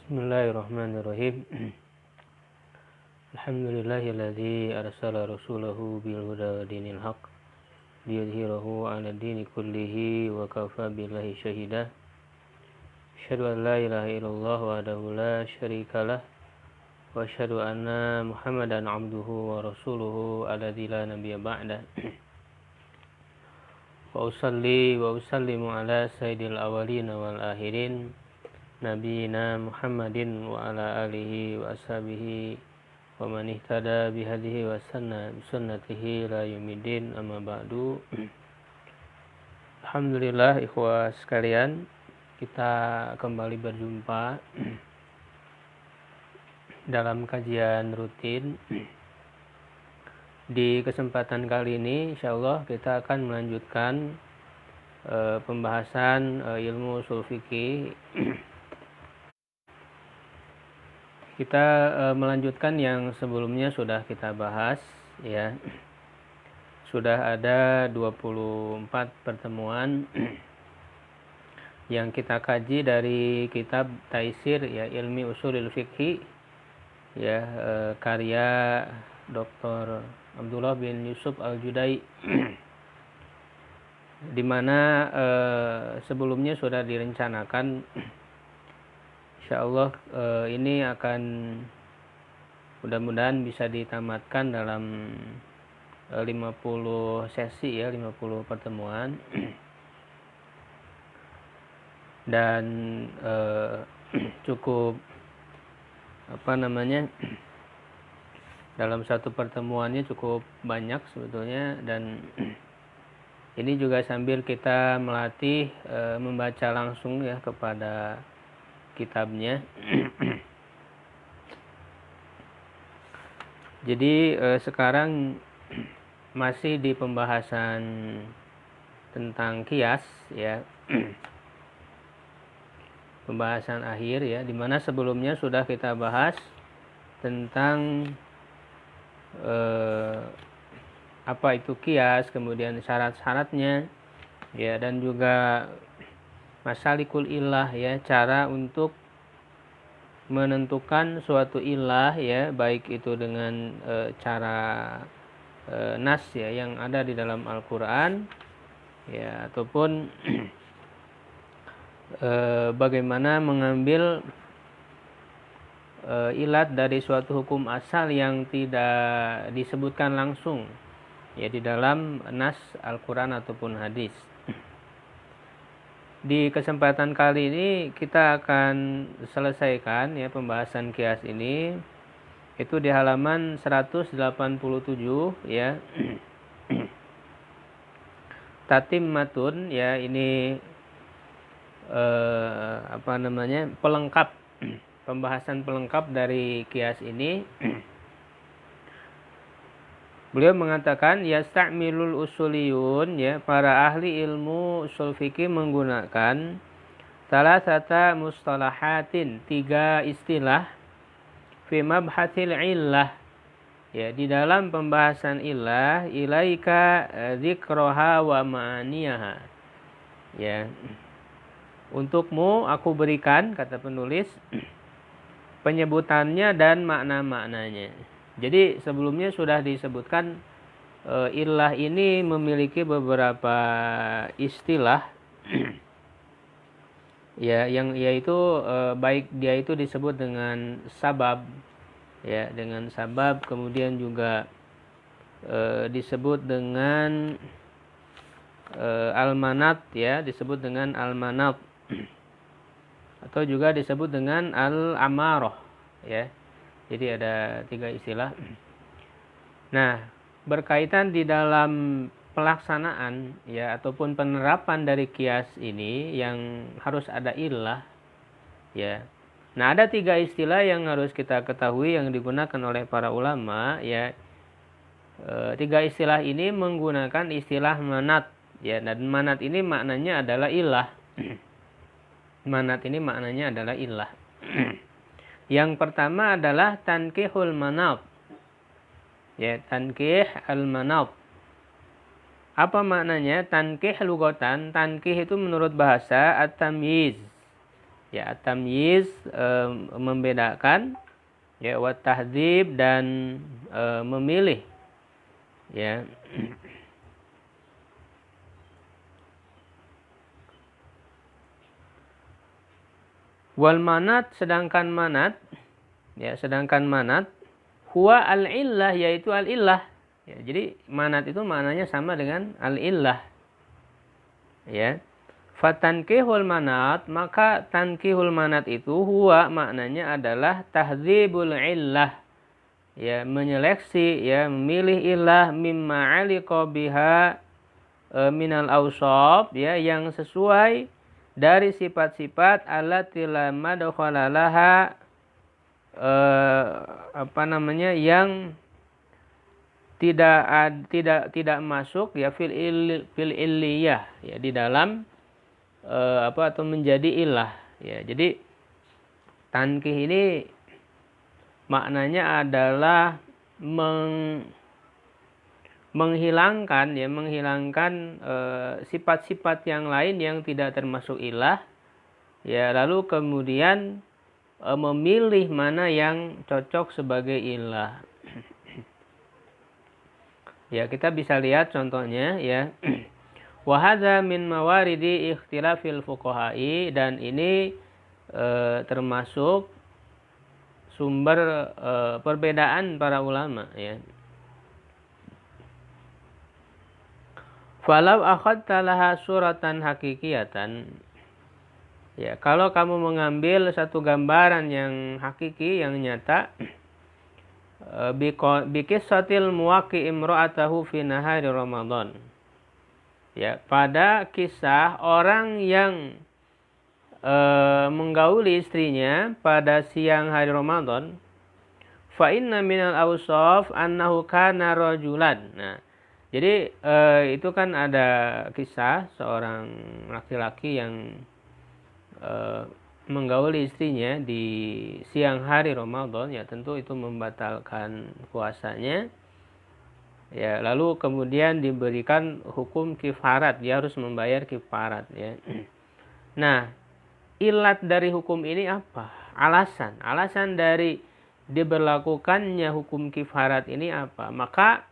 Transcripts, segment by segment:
Bismillahirrahmanirrahim. Alhamdulillahilladzi arsala rasulahu bil huda wa dinil haq liyudhhirahu 'ala dini kullihi wa kafa billahi shahida. Asyhadu an la ilaha illallah wahdahu la syarikalah wa asyhadu anna Muhammadan 'abduhu wa rasuluhu alladzi la nabiyya ba'da. Wa usalli wa usallimu ala sayyidil awwalin wal akhirin Nabiyina Muhammadin wa ala alihi wa ashabihi wa man ihtada bihadihi wa sanna bisunnatihi la yaumiddin, amma ba'du. Alhamdulillah ikhwah sekalian, kita kembali berjumpa dalam kajian rutin. Di kesempatan kali ini insyaallah kita akan melanjutkan pembahasan ilmu ushul fikih. Kita melanjutkan yang sebelumnya sudah kita bahas, ya. Sudah ada 24 pertemuan yang kita kaji dari kitab Taisir, ya, Ilmi Ushulil Fiqhi, ya, karya Dr. Abdullah bin Yusuf Al-Judai, di mana sebelumnya sudah direncanakan insyaallah ini akan mudah-mudahan bisa ditamatkan dalam 50 sesi, ya, 50 pertemuan. Dan cukup dalam satu pertemuannya cukup banyak sebetulnya, dan ini juga sambil kita melatih membaca langsung, ya, kepada kitabnya. Jadi sekarang masih di pembahasan tentang kias, ya. Pembahasan akhir, ya, dimana sebelumnya sudah kita bahas tentang apa itu kias, kemudian syarat-syaratnya, ya, dan juga masalikul illah, ya, cara untuk menentukan suatu illah, ya, baik itu dengan cara nas, ya, yang ada di dalam Al-Qur'an, ya, ataupun bagaimana mengambil ilat dari suatu hukum asal yang tidak disebutkan langsung, ya, di dalam nas Al-Qur'an ataupun hadis. Di kesempatan kali ini kita akan selesaikan, ya, pembahasan kias ini itu di halaman 187, ya. Tatimmatun, ya, ini pelengkap, pembahasan pelengkap dari kias ini. Beliau mengatakan yasta'milul usuliyun, ya, para ahli ilmu usul fikih menggunakan salasata mustalahatin, 3 istilah, fi mabhatil illah, ya, di dalam pembahasan illah, ilaika dzikroha wa ma'aniyaha, ya, untukmu aku berikan, kata penulis, penyebutannya dan makna-maknanya. Jadi sebelumnya sudah disebutkan illah ini memiliki beberapa istilah, ya, yang yaitu baik dia itu disebut dengan sabab, ya, dengan sabab, kemudian juga disebut dengan al-manat, ya, disebut dengan al-manat, atau juga disebut dengan al-amarah, ya. Jadi ada 3 istilah. Nah, berkaitan di dalam pelaksanaan, ya, ataupun penerapan dari kias ini yang harus ada illah, ya. Nah, ada 3 istilah yang harus kita ketahui yang digunakan oleh para ulama, ya. 3 istilah ini menggunakan istilah manat, ya, dan manat ini maknanya adalah illah. Manat ini maknanya adalah illah. Yang pertama adalah tankihul manat, ya, tankih al-manat. Apa maknanya tankih lugatan? Tankih itu menurut bahasa at-tamyiz, Ya, tamyiz membedakan, ya, wa tahdzib dan memilih, ya. Wal manat, sedangkan manat, ya, sedangkan manat huwa al-illah, yaitu al-illah. Ya, jadi manat itu maknanya sama dengan al-illah. Ya. Fatankihul manat, maka tankihul manat itu huwa maknanya adalah tahdzibul illah. Ya, menyeleksi, ya, memilih illah mimma aliqa biha minal awsab, ya, yang sesuai dari sifat-sifat allati la madkhala laha, yang tidak masuk, ya, fil illiyah, ya, di dalam atau menjadi ilah, ya. Jadi tankih ini maknanya adalah menghilangkan sifat-sifat yang lain yang tidak termasuk ilah, ya, lalu kemudian memilih mana yang cocok sebagai ilah. Ya, kita bisa lihat contohnya, ya. Wa hadza min mawaridi ikhtilafil fuqaha'i, dan ini termasuk sumber perbedaan para ulama, ya. Falau akhadta laha suratan hakikiyatan, ya, kalau kamu mengambil satu gambaran yang hakiki, yang nyata, biqissatil muwaqi imra'atahu fi nahari Ramadan, ya, pada kisah orang yang menggauli istrinya pada siang hari Ramadan. Fa inna minal awsaf annahu kana rajulan. Nah, jadi itu kan ada kisah seorang laki-laki yang menggauli istrinya di siang hari Ramadan, ya, tentu itu membatalkan puasanya. Ya, lalu kemudian diberikan hukum kifarat, dia harus membayar kifarat, ya. Nah, ilat dari hukum ini apa? Alasan dari diberlakukannya hukum kifarat ini apa? Maka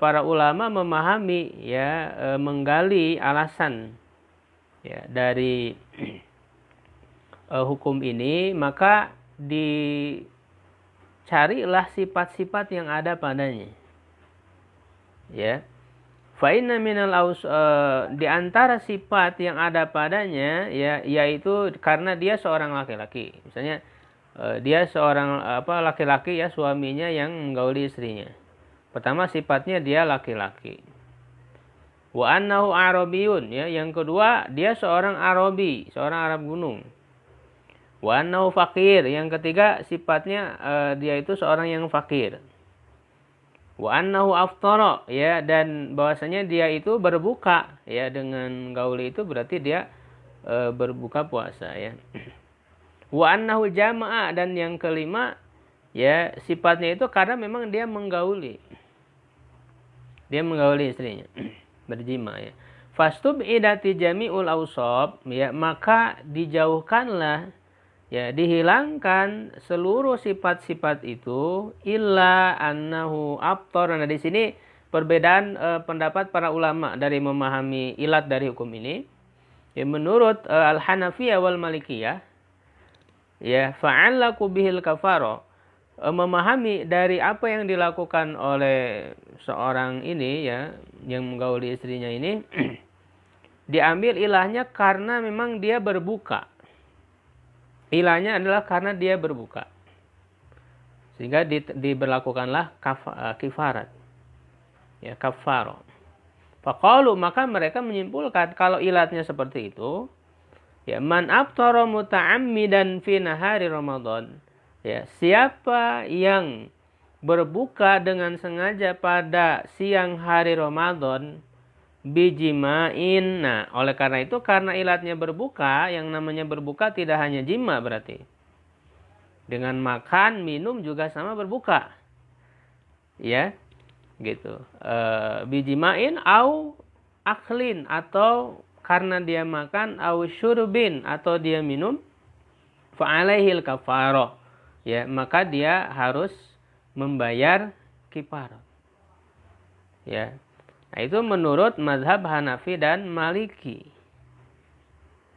para ulama memahami, ya, menggali alasan, ya, dari hukum ini, maka dicarilah sifat-sifat yang ada padanya. Ya, fa inna minal di antara sifat yang ada padanya, ya, yaitu karena dia seorang laki-laki. Misalnya dia seorang laki-laki, ya, suaminya yang menggauli istrinya. Pertama, sifatnya dia laki-laki. Wa annahu arabiyun, ya, yang kedua dia seorang Arabi, seorang Arab gunung. Wa annahu fakir, yang ketiga sifatnya dia itu seorang yang fakir. Wa annahu aftara, ya, dan bahwasanya dia itu berbuka, ya, dengan gauli itu berarti dia berbuka puasa, ya. Wa annahu jama'a, dan yang kelima, ya, sifatnya itu karena memang dia menggauli. Dia menggauli istrinya, berjima, ya. Fastub'idati jami'ul awsab, ya, maka dijauhkanlah, ya, dihilangkan seluruh sifat-sifat itu, illa annahu abtar. Nah, di sini perbedaan pendapat para ulama dari memahami ilat dari hukum ini. Ya, menurut Al-Hanafiyah wal Malikiyah, ya, fa'allaku bihil kafaro, memahami dari apa yang dilakukan oleh seorang ini, ya, yang menggauli istrinya ini, diambil ilahnya karena memang dia berbuka. Ilahnya adalah karena dia berbuka, sehingga diberlakukanlah kifarat, ya, kafaro. Faqalu, maka mereka menyimpulkan kalau ilatnya seperti itu, ya, man aftara muta'ammidan fi nahari Ramadan, ya, siapa yang berbuka dengan sengaja pada siang hari Ramadan, bijima'in. Nah, oleh karena itu, karena ilatnya berbuka, yang namanya berbuka tidak hanya jima berarti. Dengan makan, minum juga sama berbuka. Ya, gitu. Bijima'in au aklin, atau karena dia makan, au syurbin atau dia minum, fa alaihil kafarah. Ya, maka dia harus membayar kifarat. Ya. Nah, itu menurut mazhab Hanafi dan Maliki.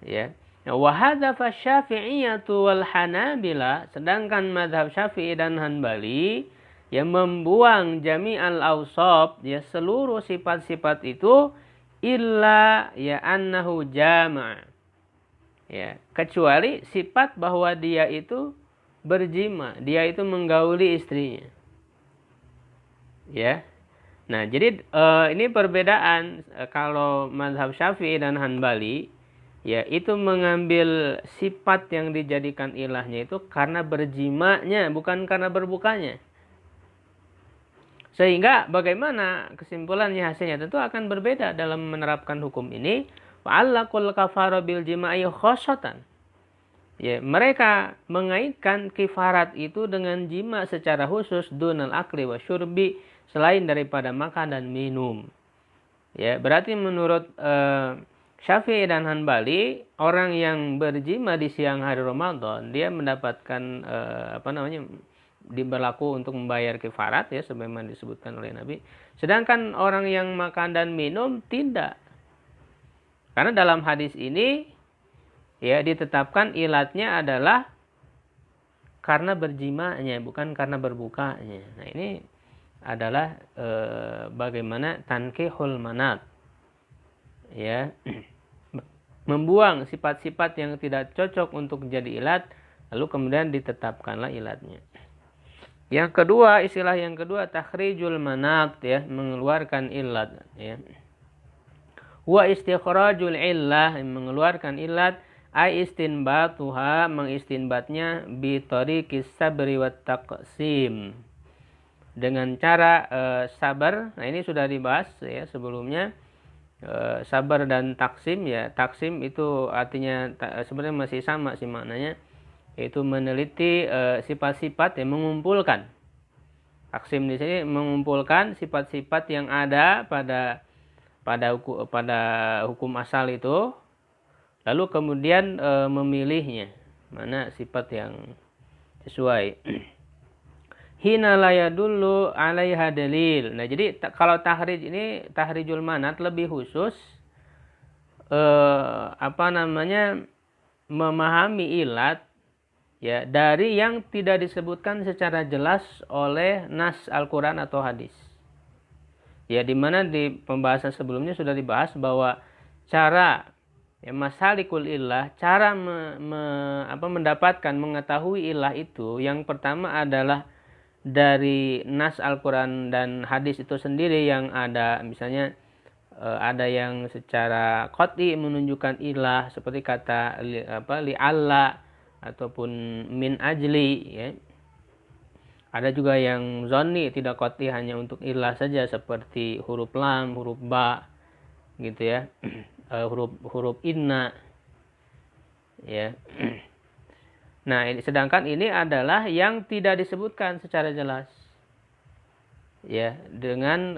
Ya. Wa hadza Syafi'iyatu wal Hanabila, sedangkan mazhab Syafi'i dan Hanbali yang membuang jami'al awsaf, ya seluruh sifat-sifat itu, illa ya annahu jama'. Ya, kecuali sifat bahwa dia itu berjima, dia itu menggauli istrinya. Ya. Nah, jadi ini perbedaan kalau mazhab Syafi'i dan Hanbali, ya itu mengambil sifat yang dijadikan ilahnya itu karena berjimanya, bukan karena berbukanya. Sehingga bagaimana kesimpulannya, hasilnya tentu akan berbeda dalam menerapkan hukum ini. Fa'allaqul kafara bil jima'i khosotan. Ya, mereka mengaitkan kifarat itu dengan jima secara khusus, dunal akli wa syurbi, selain daripada makan dan minum. Ya, berarti menurut Syafi'i dan Hanbali, orang yang berjima di siang hari Ramadan, dia mendapatkan berlaku untuk membayar kifarat, ya sebagaimana disebutkan oleh Nabi. Sedangkan orang yang makan dan minum tidak. Karena dalam hadis ini ya ditetapkan ilatnya adalah karena berjimanya, bukan karena berbukanya. Nah, ini adalah bagaimana tankihul manat. Ya. Membuang sifat-sifat yang tidak cocok untuk jadi ilat, lalu kemudian ditetapkanlah ilatnya. Yang kedua, istilah yang kedua takhrijul manat, ya, mengeluarkan ilat, ya. Wa istikhrajul illah, mengeluarkan ilat, ai istinbatuha, mengistinbatnya bi tariqis sabri wat taqsim, dengan cara sabar. Nah, ini sudah dibahas ya sebelumnya, sabar dan taksim, ya. Taksim itu artinya sebenarnya masih sama sih maknanya, yaitu meneliti sifat-sifat yang mengumpulkan. Taksim di sini mengumpulkan sifat-sifat yang ada pada hukum asal itu, lalu kemudian memilihnya mana sifat yang sesuai. Hina la yadullu 'alaiha dalil. Nah, jadi kalau tahrij ini, tahrijul manat, lebih khusus memahami ilat, ya, dari yang tidak disebutkan secara jelas oleh nas Al-Qur'an atau hadis. Ya, di mana di pembahasan sebelumnya sudah dibahas bahwa cara, ya, masalikul illah, cara mendapatkan, mengetahui ilah itu, yang pertama adalah dari nas Al-Quran dan hadis itu sendiri yang ada. Misalnya ada yang secara qat'i menunjukkan ilah, seperti kata li'alla ataupun min ajli, ya. Ada juga yang zonni, tidak qat'i, hanya untuk ilah saja, seperti huruf lam, huruf ba, gitu ya. Huruf inna, ya. Nah, sedangkan ini adalah yang tidak disebutkan secara jelas, ya, dengan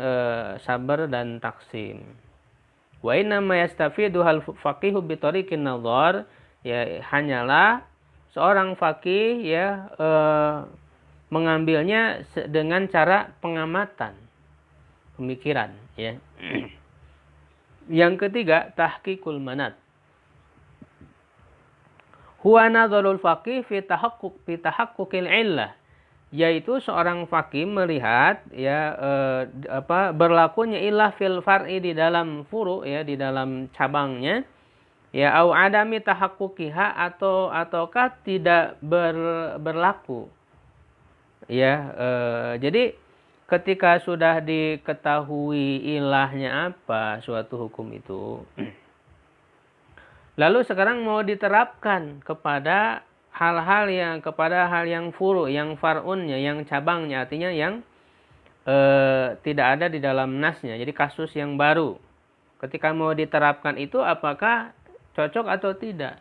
sabar dan taksim. Wa inna ma yastafidu hal faqihu bi tariqin nazar, ya, hanyalah seorang faqih, ya, mengambilnya dengan cara pengamatan, pemikiran, ya. Yang ketiga, tahqiqul manat. Huwa nadharul faqih fi tahaqquqil illah, yaitu seorang faqih melihat, ya, berlakunya ilah fil far'i, di dalam furu', ya, di dalam cabangnya, ya, au adami tahaqquqiha, ataukah tidak berlaku, ya. Jadi ketika sudah diketahui ilahnya apa suatu hukum itu, lalu sekarang mau diterapkan kepada hal yang furu', yang far'unnya, yang cabangnya, artinya yang tidak ada di dalam nasnya. Jadi kasus yang baru. Ketika mau diterapkan itu, apakah cocok atau tidak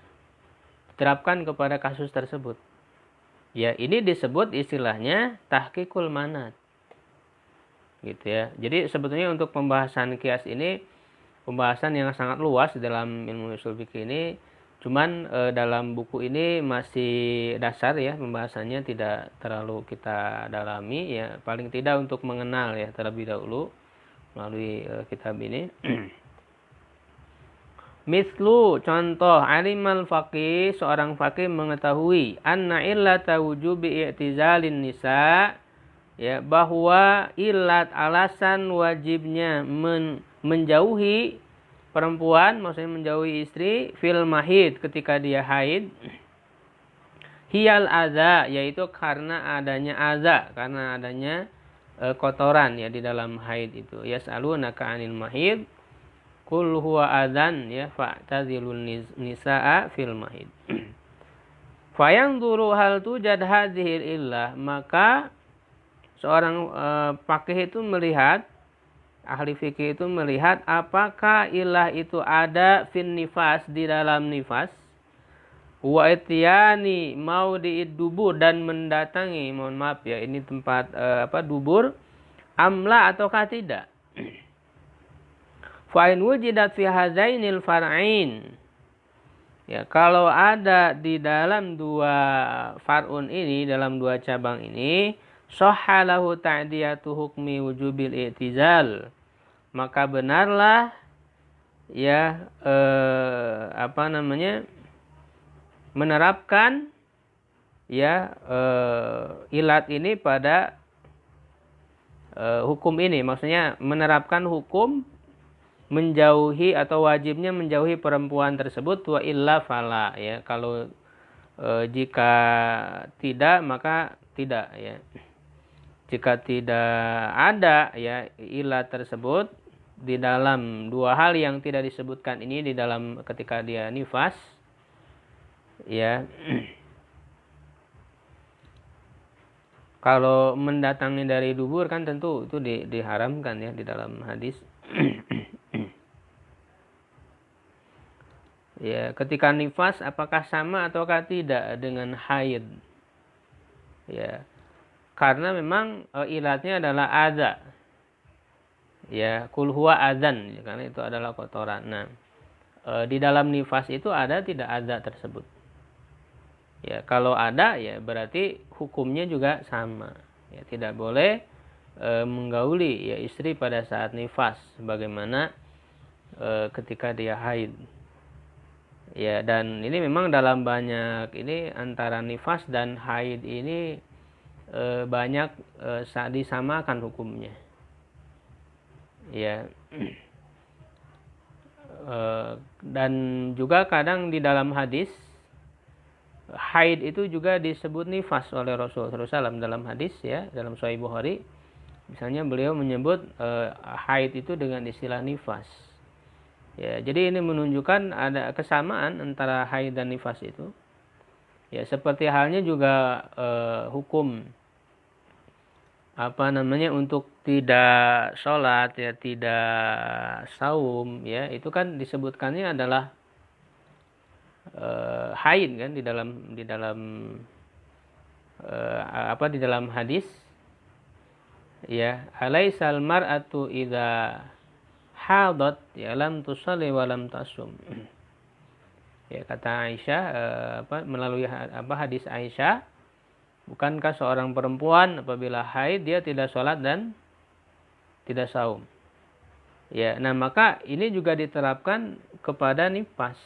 diterapkan kepada kasus tersebut? Ya, ini disebut istilahnya tahqiqul manat. Gitu ya. Jadi sebetulnya untuk pembahasan kias ini pembahasan yang sangat luas dalam ilmu ushul fikih ini. Cuman dalam buku ini masih dasar ya pembahasannya, tidak terlalu kita dalami ya, paling tidak untuk mengenal ya terlebih dahulu melalui kitab ini. Mislu, contoh, alimal faqih, seorang faqih mengetahui anna illata wujubi i'tizalin nisa, ya, bahwa ilat alasan wajibnya menjauhi perempuan, maksudnya menjauhi istri, fil mahid, ketika dia haid, hiyal adza, yaitu karena adanya adza, karena adanya kotoran ya di dalam haid itu. Yas'alunaka 'anil mahid, qul huwa adzan, ya, fa'tazilun nisaa fil mahid. Fayanzuru hal tujad hadhil illah, maka seorang faqih itu melihat, ahli fikih itu melihat apakah ilah itu ada fin nifas, di dalam nifas, wa ityani maudi'id dubur, dan mendatangi, mohon maaf ya, ini tempat dubur, amla ataukah tidak. Fa in wujidat fi hadzainil far'ain, ya, kalau ada di dalam dua far'un ini, dalam dua cabang ini, sahhalahu ta'diyatu hukmi wujubil i'tizal, maka benarlah ya menerapkan ya ilat ini pada hukum ini, maksudnya menerapkan hukum menjauhi atau wajibnya menjauhi perempuan tersebut, wa illa fala, ya, kalau jika tidak maka tidak, ya. Jika tidak ada ya ilat tersebut di dalam dua hal yang tidak disebutkan ini, di dalam ketika dia nifas, ya, kalau mendatangi dari dubur kan tentu itu diharamkan ya di dalam hadis. Ya, ketika nifas apakah sama ataukah tidak dengan haid? Ya. Karena memang ilatnya adalah adza. Ya, kul huwa adzan, karena itu adalah kotoran. Nah, di dalam nifas itu ada tidak adza tersebut? Ya, kalau ada ya berarti hukumnya juga sama. Ya, tidak boleh menggauli ya istri pada saat nifas sebagaimana ketika dia haid. Ya, dan ini memang dalam banyak ini antara nifas dan haid ini banyak disamakan hukumnya, ya. Dan juga kadang di dalam hadis haid itu juga disebut nifas oleh Rasulullah SAW dalam hadis ya, dalam Sahih Bukhari misalnya beliau menyebut haid itu dengan istilah nifas, ya. Jadi ini menunjukkan ada kesamaan antara haid dan nifas itu, ya. Seperti halnya juga hukum untuk tidak sholat ya, tidak saum ya, itu kan disebutkannya adalah haid kan di dalam hadis, ya, alaisal mar'atu idza hadat ya lam tusalli wa lam tasum, ya, kata Aisyah melalui hadis Aisyah, bukankah seorang perempuan apabila haid dia tidak sholat dan tidak saum? Ya, nah maka ini juga diterapkan kepada nifas.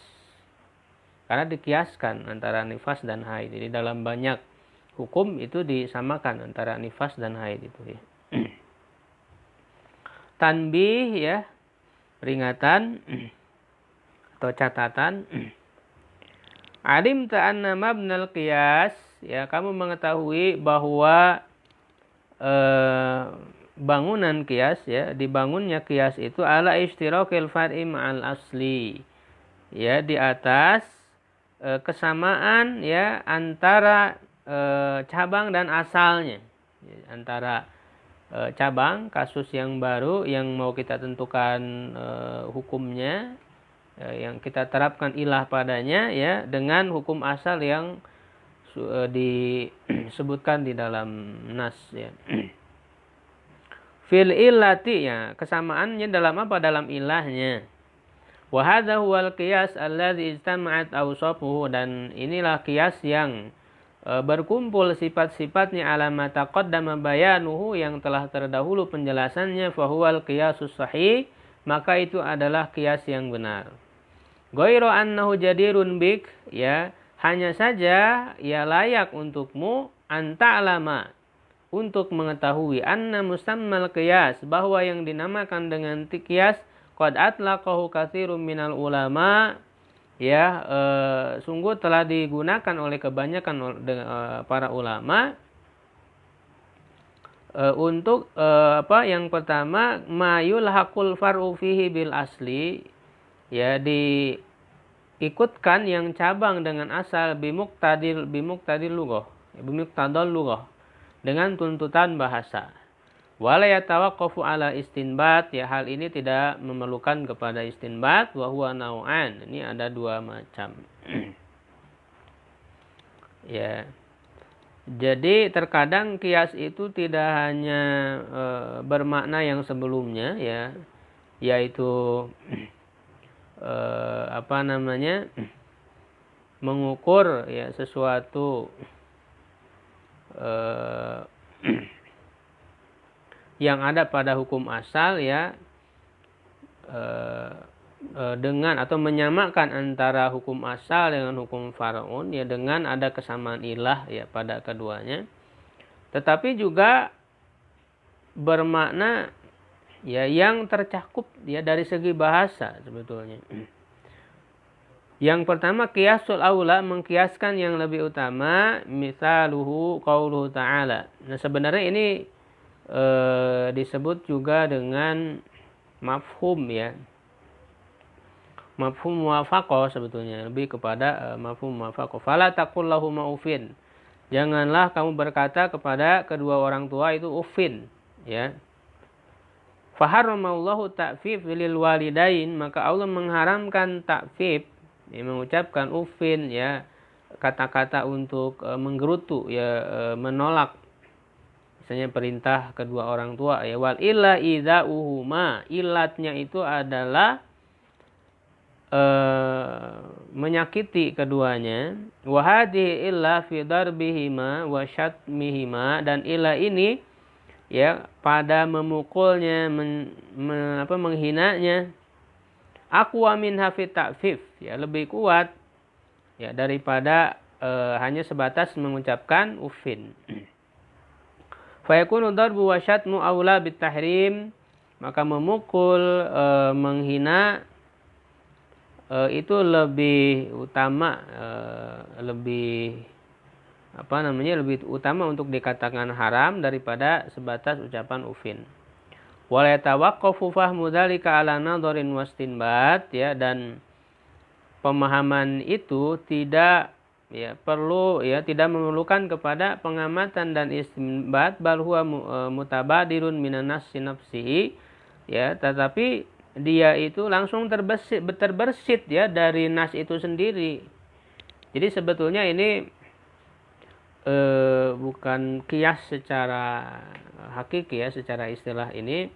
Karena dikiaskan antara nifas dan haid. Jadi dalam banyak hukum itu disamakan antara nifas dan haid itu ya. Tanbih ya, peringatan atau catatan. Alim ta'anna mabnal qiyas, ya, kamu mengetahui bahwa bangunan kias ya, dibangunnya kias itu ala ishtirakil far'i ma'al asli, ya, di atas kesamaan ya antara cabang dan asalnya, ya, antara cabang kasus yang baru yang mau kita tentukan hukumnya, yang kita terapkan ilah padanya ya, dengan hukum asal yang disebutkan di dalam nas ya. Fil illati, ya, kesamaannya dalam apa? Dalam ilahnya. Wa hadza huwal qiyas alladzi istama'at awsafuhu, dan inilah qiyas yang berkumpul sifat-sifatnya ala ma taqaddama bayanuhu, yang telah terdahulu penjelasannya, fa huwal qiyasus sahih, maka itu adalah qiyas yang benar. Ghairu annahu jadirun bik, ya, hanya saja ya layak untukmu anta'lama, untuk mengetahui, anna musammal qiyas, bahwa yang dinamakan dengan qiyas qad atlaqahu katsirun minal ulama, ya, sungguh telah digunakan oleh kebanyakan para ulama untuk yang pertama, mayul hakul far'u fihi bil asli, ya, diikutkan yang cabang dengan asal bimuqtadil lughah, bimuqtadal lughah, dengan tuntutan bahasa. Wala yatawaqqafu ala istinbat, ya, hal ini tidak memerlukan kepada istinbat. Wa huwa nau'an, ini ada dua macam. Ya. Jadi terkadang qiyas itu tidak hanya bermakna yang sebelumnya, ya, yaitu mengukur, ya, sesuatu yang ada pada hukum asal, ya, dengan atau menyamakan antara hukum asal dengan hukum far'un, ya, dengan ada kesamaan ilah, ya, pada keduanya. Tetapi juga bermakna, ya, yang tercakup, ya, dari segi bahasa sebetulnya. Yang pertama, qiyasul aula, mengkiaskan yang lebih utama, misaluhu qauluhu ta'ala. Nah, sebenarnya ini disebut juga dengan mafhum, ya, mafhum muwafaqah, sebetulnya lebih kepada mafhum muwafaqah. Fala taqul lahum ufin, janganlah kamu berkata kepada kedua orang tua itu ufin, ya. Faharramallahu ta'fif lil walidain, maka Allah mengharamkan ta'fif, ya, mengucapkan ufin, ya, kata-kata untuk menggerutu, ya, menolak, misalnya perintah kedua orang tua, ya. Wal illa idza'uhuma, ilatnya itu adalah menyakiti keduanya. Wa hadhihi illa fi darbihima wa syatmihima, dan illa ini, ya, pada memukulnya, menghinanya. Aqwa min hafi ta'fif, ya, lebih kuat, ya, daripada hanya sebatas mengucapkan ufin. Fayakunu darbu wa syatmu aula bitahrim, maka memukul, menghina, itu lebih utama, lebih utama untuk dikatakan haram daripada sebatas ucapan ufin. Wala yatawaqqafu fahmu dzalika ala nadharin wastinbat, ya, dan pemahaman itu tidak, ya, perlu, ya, tidak memerlukan kepada pengamatan dan istinbat, bal huwa mutabadirun minan nafsi nafsihi, ya, tetapi dia itu langsung terbersit, ya, dari nas itu sendiri. Jadi sebetulnya ini bukan qiyas secara hakiki, ya, secara istilah ini,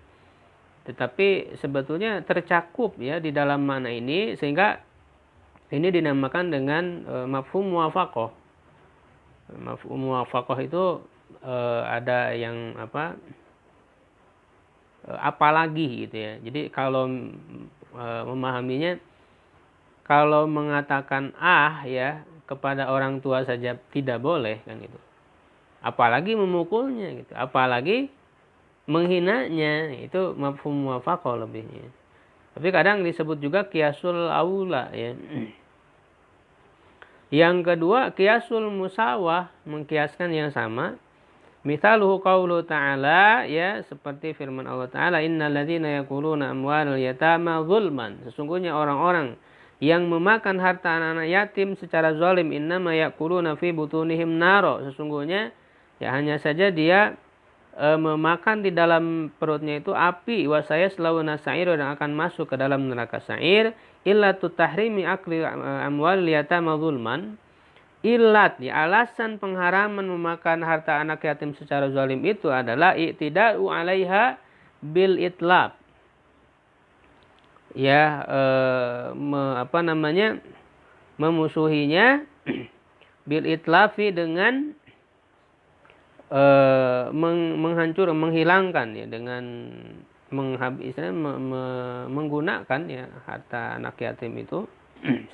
tetapi sebetulnya tercakup, ya, di dalam makna ini, sehingga ini dinamakan dengan mafhum muwafaqah. Mafhum muwafaqah itu ada yang apalagi, gitu, ya. Jadi kalau memahaminya, kalau mengatakan ya, kepada orang tua saja tidak boleh, kan, gitu. Apalagi memukulnya, gitu. Apalagi menghinanya, itu mafhum muwafaqah lebihnya. Tapi kadang disebut juga qiyasul aula, ya. Yang kedua, qiyasul musawah, mengkiaskan yang sama. Mithaluhu qaulu ta'ala, ya, seperti firman Allah Ta'ala, innal ladzina yakuluna amwalal yatama zulman, sesungguhnya orang-orang yang memakan harta anak-anak yatim secara zalim, innama yakuluna fi butunihim naro, sesungguhnya, ya, hanya saja dia memakan di dalam perutnya itu api, wa sayaslawna sa'ir, dan akan masuk ke dalam neraka sa'ir. Illa tahrimi akli amwalil yatama zulman, ilat, ya, alasan pengharaman memakan harta anak yatim secara zalim itu adalah i'tida'u 'alaiha bil itlab, ya memusuhinya bil itlafi dengan menghilangkan ya, dengan menggunakan ya harta anak yatim itu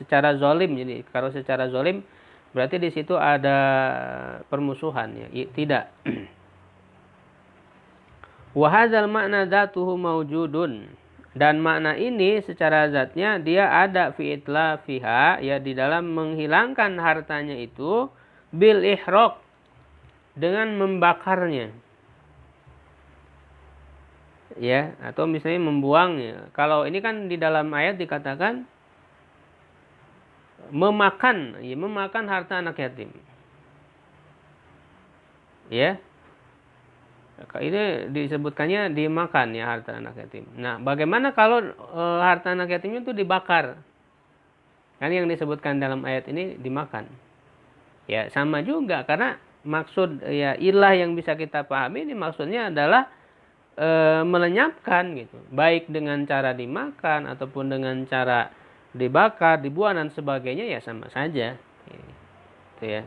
secara zalim. Jadi kalau secara zalim berarti di situ ada permusuhan ya, tidak. Wa hadzal makna dzatuhu maujudun, dan makna ini secara zatnya dia ada fi itlafiha ya, di dalam menghilangkan hartanya itu bil ihraq, dengan membakarnya ya, atau misalnya membuangnya. Kalau ini kan di dalam ayat dikatakan memakan ya, memakan harta anak yatim ya, ini disebutkannya dimakan ya harta anak yatim. Nah, bagaimana kalau harta anak yatimnya itu dibakar? Kan yang disebutkan dalam ayat ini dimakan ya, sama juga, karena maksud ya ilah yang bisa kita pahami ini maksudnya adalah melenyapkan gitu, baik dengan cara dimakan ataupun dengan cara dibakar, dibuang dan sebagainya, ya sama saja gitu ya.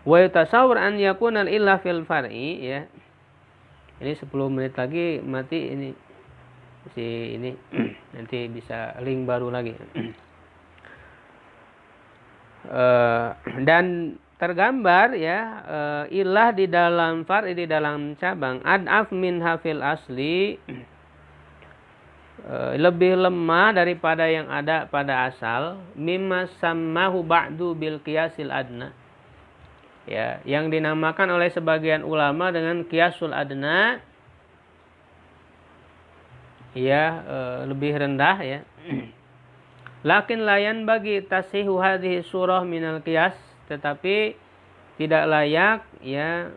Wa yatasawwar an yakuna al-illah fil far'i ya. Ini 10 menit lagi mati ini si ini nanti bisa link baru lagi. Dan tergambar ya ilah di dalam far'i, di dalam cabang, ad'af min hafil asli, lebih lemah daripada yang ada pada asal, mimma sammahu ba'du bil qiyasil adna ya, yang dinamakan oleh sebagian ulama dengan qiyasul adna ya, lebih rendah ya. Lakin layan bagi tasihu hadhihi surah minal qiyas, tetapi tidak layak ya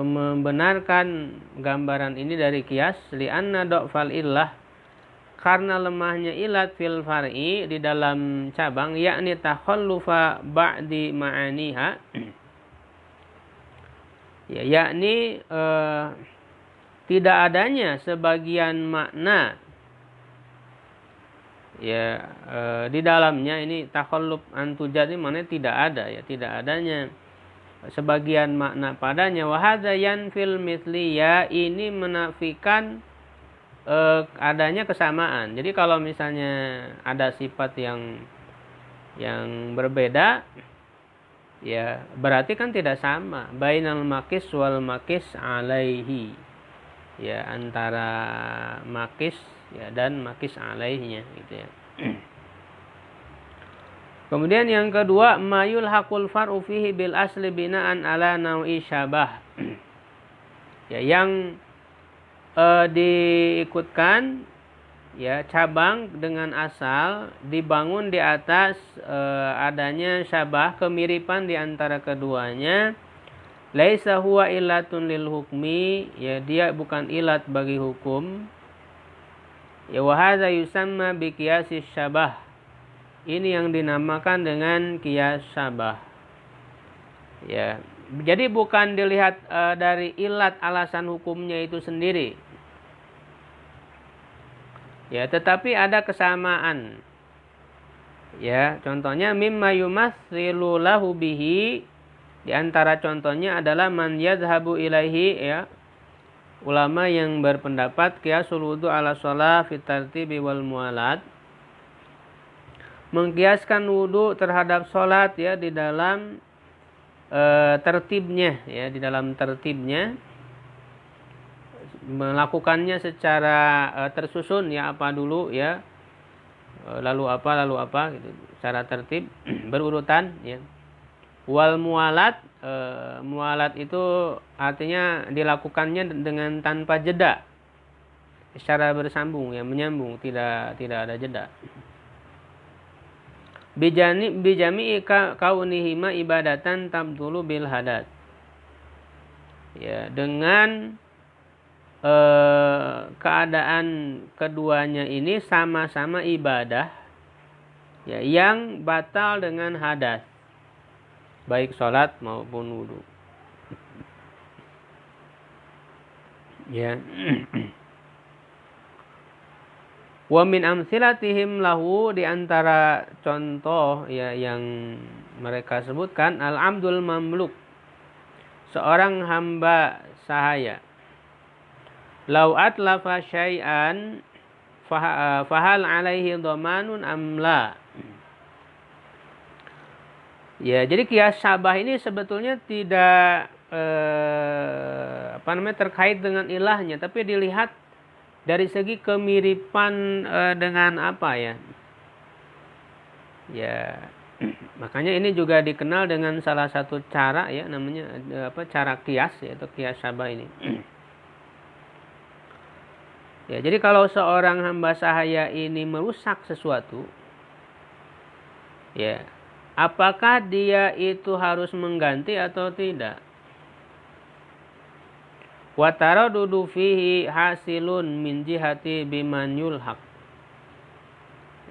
membenarkan gambaran ini dari qiyas, li'anna dha'fal illah, karena lemahnya ilat fil far'i, di dalam cabang, yakni takhallufa ba'di ma'aniha ya, yakni tidak adanya sebagian makna ya di dalamnya. Ini takhalluf antujad ini maknanya tidak ada ya, tidak adanya sebagian makna padanya. Wa hadza yanfil mithliya, ini menafikan adanya kesamaan. Jadi kalau misalnya ada sifat yang berbeda ya, berarti kan tidak sama bainal makis wal makis alaihi ya, antara makis ya dan makis alaihnya gitu ya. Kemudian yang kedua, mayul haqul far'u fihi bil asli binaan ala nau'i syabah ya, yang diikutkan ya cabang dengan asal dibangun di atas adanya syabah, kemiripan di antara keduanya. Laisa huwa illatun lil hukmi ya, dia bukan ilat bagi hukum ya. Wa hadza yusamma bi qiyasis syabah, ini yang dinamakan dengan qiyas syabah ya. Jadi bukan dilihat dari ilat, alasan hukumnya itu sendiri ya, tetapi ada kesamaan ya. Contohnya mimma yumatsilu lahu bihi, di antara contohnya adalah man yadhhabu ilaihi ya, ulama yang berpendapat qiyasul wudu ala shalah fit tartibi wal mualat, mengkiaskan wudu terhadap salat ya di dalam tertibnya ya, di dalam tertibnya, melakukannya secara tersusun ya, apa dulu ya, lalu apa gitu, secara tertib berurutan ya. Wal mualat, mualat itu artinya dilakukannya dengan tanpa jeda, secara bersambung ya, menyambung, tidak ada jeda. Bijami'i kaunihima ibadatan tabdulu bil hadat ya, dengan keadaan keduanya ini sama-sama ibadah ya, yang batal dengan hadas, baik sholat maupun wudu ya. Wa min amsilatihim lahu, di antara contoh ya yang mereka sebutkan, al-abdul mamluk, seorang hamba sahaya. Lau atlafa syai'an fahal alaihi dhamanun amla. Ya, jadi qiyas syabah ini sebetulnya tidak terkait dengan ilahnya, tapi dilihat dari segi kemiripan dengan apa ya. Ya, makanya ini juga dikenal dengan salah satu cara ya, namanya cara qiyas, yaitu qiyas syabah ini. Ya, jadi kalau seorang hamba sahaya ini merusak sesuatu, ya, apakah dia itu harus mengganti atau tidak? Wa taradudu fihi hasilun min jihati biman yulhaq.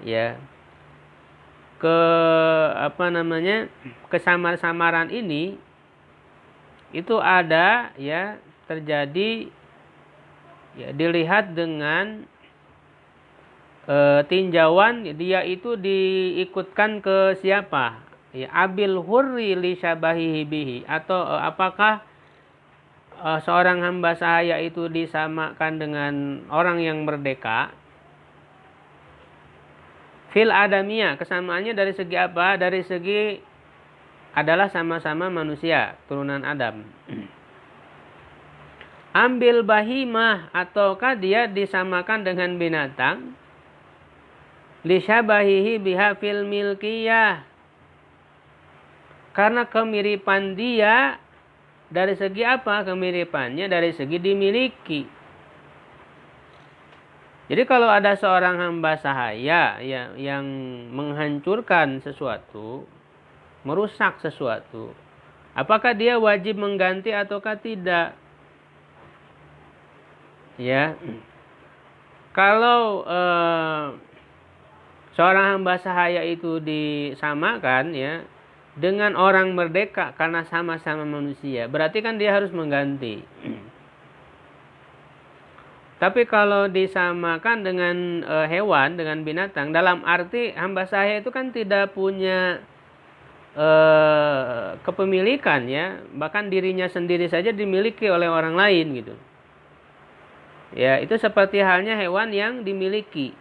Ya. Kesamar-samaran ini itu ada ya, terjadi ya, dilihat dengan tinjauan dia itu diikutkan ke siapa? Ya, abil hurri li syabahihi bihi, atau apakah seorang hamba sahaya itu disamakan dengan orang yang merdeka. Fil adamiyah, kesamaannya dari segi apa? Dari segi adalah sama-sama manusia, turunan Adam. Ambil bahimah, ataukah dia disamakan dengan binatang? Lisyabahihi biha fil milkiyah, karena kemiripan dia dari segi apa? Kemiripannya dari segi dimiliki. Jadi kalau ada seorang hamba sahaya ya, yang menghancurkan sesuatu, merusak sesuatu, apakah dia wajib mengganti ataukah tidak? Ya, kalau seorang hamba sahaya itu disamakan ya dengan orang merdeka karena sama-sama manusia, berarti kan dia harus mengganti. Tapi kalau disamakan dengan hewan, dengan binatang, dalam arti hamba sahaya itu kan tidak punya kepemilikan ya, bahkan dirinya sendiri saja dimiliki oleh orang lain gitu. Ya, itu seperti halnya hewan yang dimiliki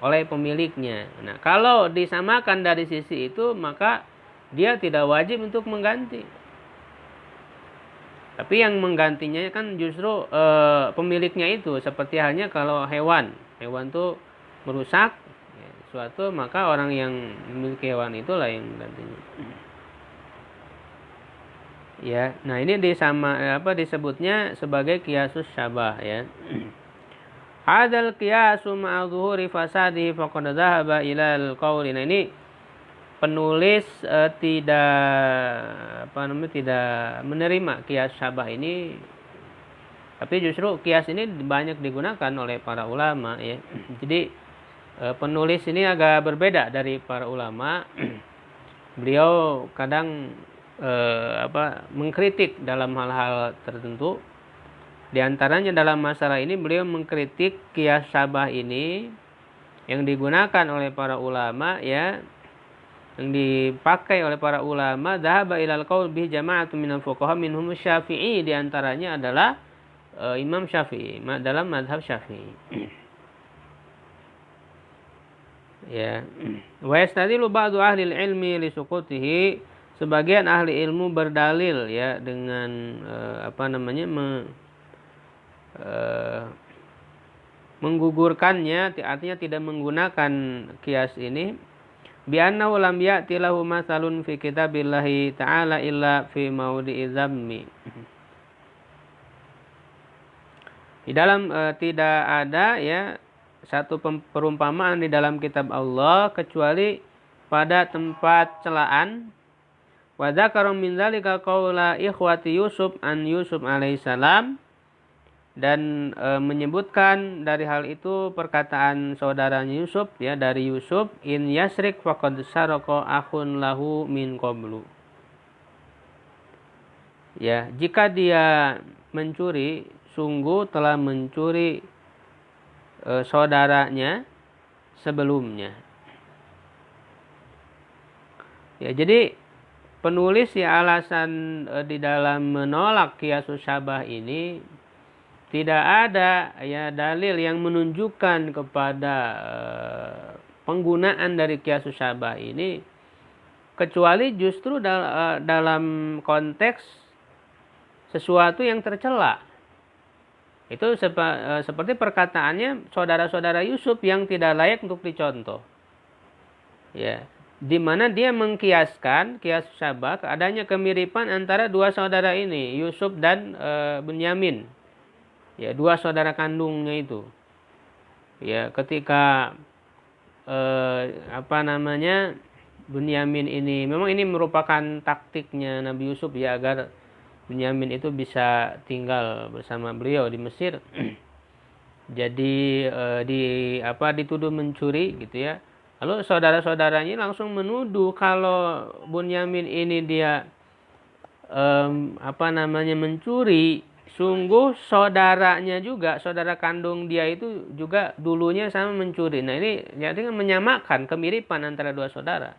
oleh pemiliknya. Nah, kalau disamakan dari sisi itu, maka dia tidak wajib untuk mengganti. Tapi yang menggantinya kan justru pemiliknya itu, seperti halnya kalau hewan itu merusak ya, sesuatu, maka orang yang memiliki hewan itulah yang menggantinya. Ya, nah ini disebutnya sebagai qiyasus syabah ya. Hadzal qiyasu ma'a dhuhuri fasadihi faqad dhahaba ilal qauli. Nah ini penulis tidak menerima qiyas syabah ini, tapi justru qiyas ini banyak digunakan oleh para ulama ya. Jadi penulis ini agak berbeda dari para ulama. Beliau kadang mengkritik dalam hal-hal tertentu. Di antaranya dalam masalah ini beliau mengkritik qiyas syabah ini yang digunakan oleh para ulama ya, yang dipakai oleh para ulama. Dhahaba ilal qaul bi jama'atun minal fuqaha minhum Syafi'i, di antaranya adalah Imam Syafi'i dalam mazhab Syafi'i. Ya. Wa yastadillu ba'du ahli ilmi li suqutihi, sebagian ahli ilmu berdalil ya dengan menggugurkannya, artinya tidak menggunakan qiyas ini. Bi annahu lam ya'ti lahu matsalun fi kitabillahi ta'ala illa fi mawdi'i dzammi. Di dalam tidak ada ya satu perumpamaan di dalam kitab Allah kecuali pada tempat celaan. Wa dzakara min dzalika qaula ikhwati Yusuf an Yusuf alaihissalam, dan menyebutkan dari hal itu perkataan saudaranya Yusuf ya, dari Yusuf, in yasrik faqad sarqa akhun lahu min qablu. Ya, jika dia mencuri, sungguh telah mencuri saudaranya sebelumnya. Ya, jadi penulis ya alasan di dalam menolak qiyasus syabah ini tidak ada ya dalil yang menunjukkan kepada penggunaan dari qiyasus syabah ini, kecuali justru dalam konteks sesuatu yang tercela. Itu seperti perkataannya saudara-saudara Yusuf yang tidak layak untuk dicontoh. Ya, di mana dia mengkiaskan qiyas syabah adanya kemiripan antara dua saudara ini, Yusuf dan Bunyamin. Ya, dua saudara kandungnya itu. Ya, ketika Bunyamin ini memang ini merupakan taktiknya Nabi Yusuf ya, agar Bunyamin itu bisa tinggal bersama beliau di Mesir. Jadi dituduh mencuri gitu ya. Lalu saudara-saudaranya langsung menuduh kalau Bunyamin ini dia mencuri. Sungguh saudaranya juga, saudara kandung dia itu juga dulunya sama mencuri. Nah, ini jadi menyamakan kemiripan antara dua saudara.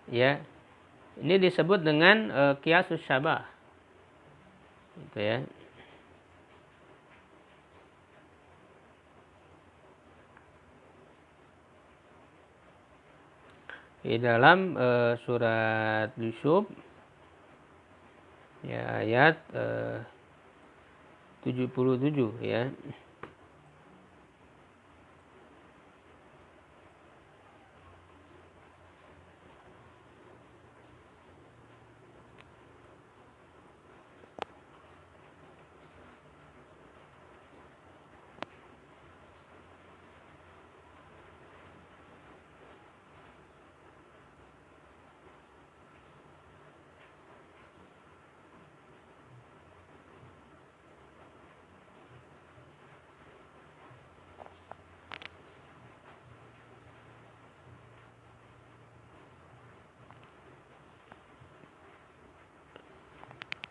Ya. Ini disebut dengan qiyasus syabah. Gitu ya. Di dalam surat Yusuf ya ayat 77 ya.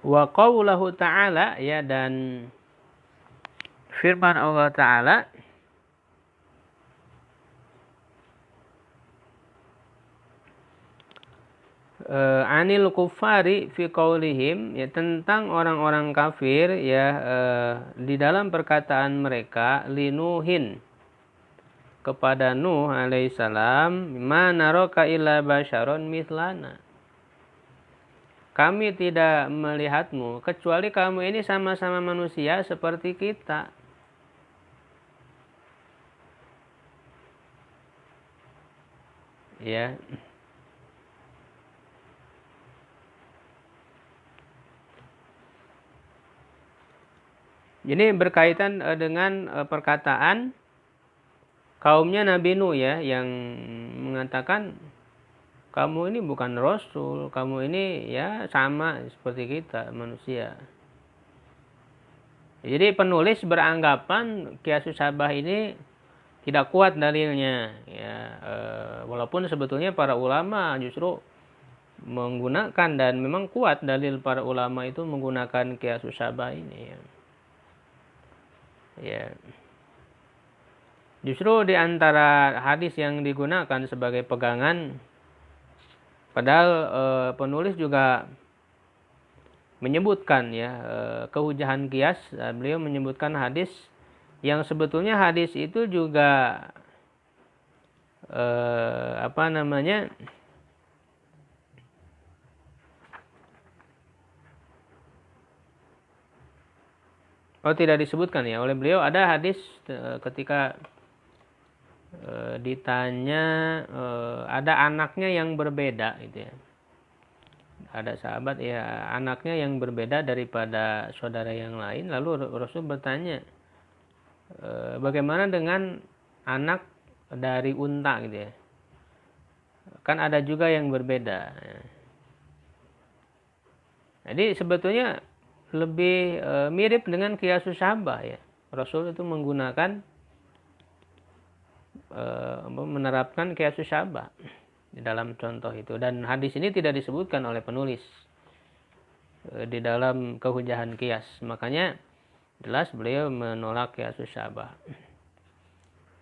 Wa qawluhu ta'ala ya, dan firman Allah Ta'ala anil kufari fi qaulihim ya, tentang orang-orang kafir ya di dalam perkataan mereka linuhin kepada Nuh alaihissalam, ma naraka illa basyaron mithlana, kami tidak melihatmu kecuali kamu ini sama-sama manusia seperti kita. Ya. Ini berkaitan dengan perkataan kaumnya Nabi Nuh ya, yang mengatakan kamu ini bukan rasul, kamu ini ya sama seperti kita manusia. Jadi penulis beranggapan qiyasus syabah ini tidak kuat dalilnya ya, walaupun sebetulnya para ulama justru menggunakan, dan memang kuat dalil para ulama itu menggunakan qiyasus syabah ini ya. Ya. Justru di antara hadis yang digunakan sebagai pegangan, padahal penulis juga menyebutkan ya kehujahan qiyas, beliau menyebutkan hadis yang sebetulnya hadis itu juga tidak disebutkan ya oleh beliau. Ada hadis ketika ditanya ada anaknya yang berbeda gitu ya. Ada sahabat ya anaknya yang berbeda daripada saudara yang lain, lalu Rasul bertanya bagaimana dengan anak dari unta gitu ya, kan ada juga yang berbeda. Jadi sebetulnya lebih mirip dengan qiyasus syabah ya. Rasul itu menggunakan menerapkan qiyasus syabah di dalam contoh itu, dan hadis ini tidak disebutkan oleh penulis di dalam kehujahan qiyas. Makanya jelas beliau menolak qiyasus syabah.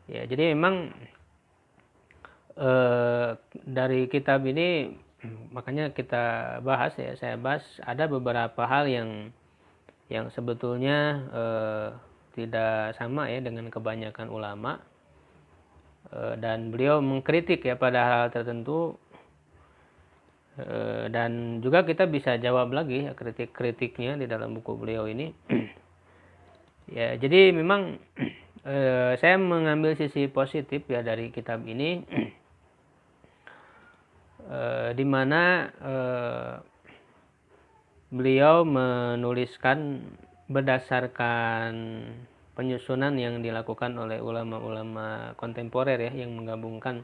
Ya, jadi memang dari kitab ini makanya kita bahas ya, saya bahas ada beberapa hal yang sebetulnya tidak sama ya dengan kebanyakan ulama, dan beliau mengkritik ya pada hal tertentu, dan juga kita bisa jawab lagi ya kritik-kritiknya di dalam buku beliau ini. Ya, jadi memang saya mengambil sisi positif ya dari kitab ini, di mana beliau menuliskan berdasarkan penyusunan yang dilakukan oleh ulama-ulama kontemporer ya, yang menggabungkan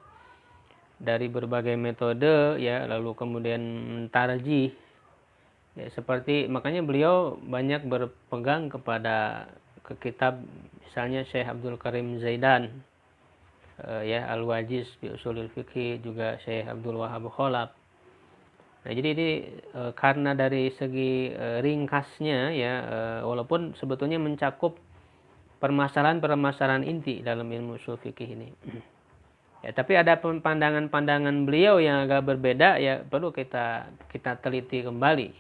dari berbagai metode ya, lalu kemudian mentarjih ya, seperti makanya beliau banyak berpegang kepada ke kitab misalnya Syekh Abdul Karim Zaidan ya, Al-Wajiz fi Ushulil Fiqh, juga Syekh Abdul Wahhab Khalaf. Nah, jadi ini karena dari segi ringkasnya ya, walaupun sebetulnya mencakup permasalahan-permasalahan inti dalam ilmu ushul fikih ini. Ya, tapi ada pandangan-pandangan beliau yang agak berbeda ya, perlu kita teliti kembali.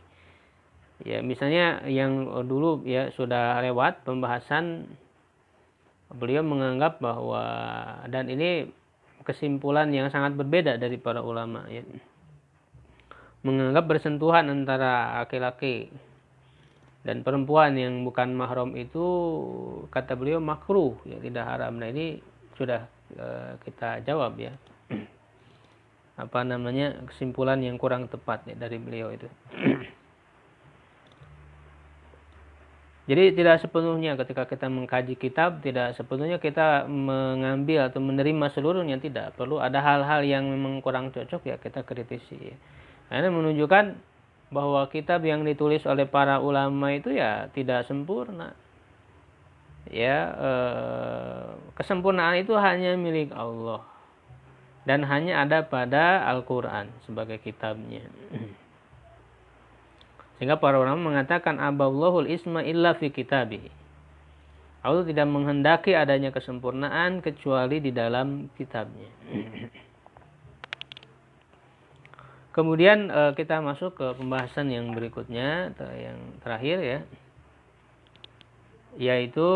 Ya, misalnya yang dulu ya sudah lewat pembahasan, beliau menganggap bahwa, dan ini kesimpulan yang sangat berbeda dari para ulama ya, menganggap bersentuhan antara laki-laki dan perempuan yang bukan mahram itu, kata beliau makruh ya, tidak haram. Nah, ini sudah kita jawab ya, apa namanya, kesimpulan yang kurang tepat ya dari beliau itu. Jadi tidak sepenuhnya ketika kita mengkaji kitab, tidak sepenuhnya kita mengambil atau menerima seluruhnya, tidak. Perlu ada hal-hal yang memang kurang cocok ya kita kritisi. Ini menunjukkan bahwa kitab yang ditulis oleh para ulama itu ya tidak sempurna. Ya, kesempurnaan itu hanya milik Allah dan hanya ada pada Al-Quran sebagai kitabnya. Sehingga para ulama mengatakan aballahul isma illa fi kitabih. Allah tidak menghendaki adanya kesempurnaan kecuali di dalam kitabnya. Kemudian kita masuk ke pembahasan yang berikutnya, yang terakhir ya, yaitu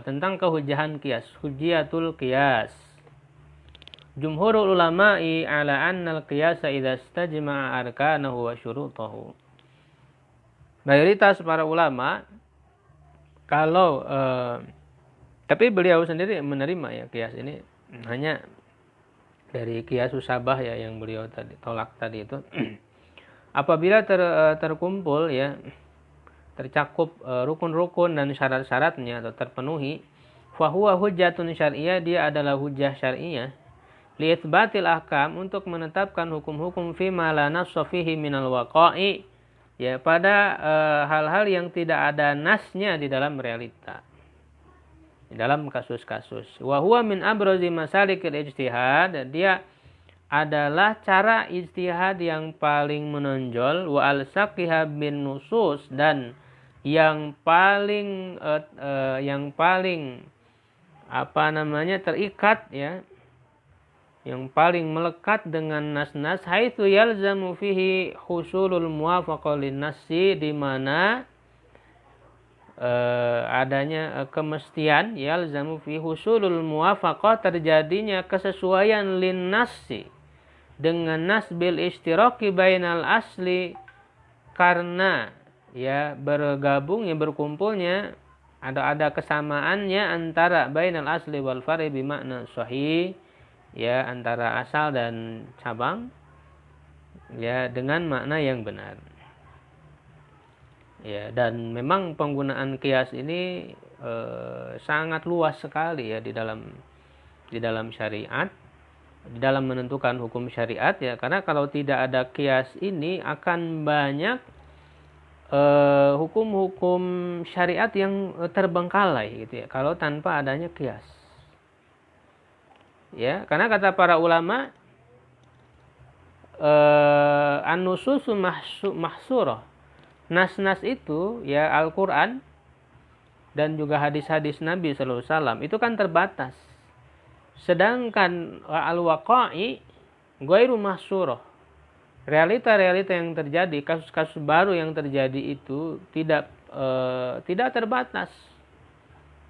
tentang kehujahan qiyas, hujiyatul qiyas. Jumhurul ulama'i ala annal qiyasa idza istajma'a arkanahu wa syurutahu. Mayoritas para ulama, kalau tapi beliau sendiri menerima ya qiyas ini, hanya dari qiyas syabah ya yang beliau tadi tolak tadi itu. Apabila terkumpul ya, tercakup rukun-rukun dan syarat-syaratnya atau terpenuhi, fahuwa hujjatun syar'iyyah, dia adalah hujjah syar'iyyah, li'itsbatil ahkam, untuk menetapkan hukum-hukum fi ma la nassa fihi minal waqa'i, ya pada hal-hal yang tidak ada nasnya di dalam realita, di dalam kasus-kasus. Wa huwa min abrazi masalikil ijtihad, dia adalah cara ijtihad yang paling menonjol, wa al-saqiha bin nusus, dan yang paling apa namanya, terikat ya, yang paling melekat dengan nas-nas, haitsu yalzamu fihi husulul muwafaqah lin-nassi, di mana adanya kemestian, yalzamu fi husulul muwafaqah, terjadinya kesesuaian lin-nassi dengan nas bil istiraki bainal asli, karena ya bergabungnya, berkumpulnya, ada kesamaannya antara bainal asli wal fari bimakna sahih, ya antara asal dan cabang ya dengan makna yang benar. Ya, dan memang penggunaan qiyas ini sangat luas sekali ya di dalam syariat, di dalam menentukan hukum syariat ya, karena kalau tidak ada qiyas ini akan banyak hukum-hukum syariat yang terbengkalai gitu ya, kalau tanpa adanya qiyas. Ya, karena kata para ulama, an-nususu mahsurah, nas-nas itu ya Al-Quran dan juga hadis-hadis Nabi sallallahu alaihi wasallam itu kan terbatas. Sedangkan al-waqa'i ghairu mahsurah. Realita-realita yang terjadi, kasus-kasus baru yang terjadi itu tidak terbatas.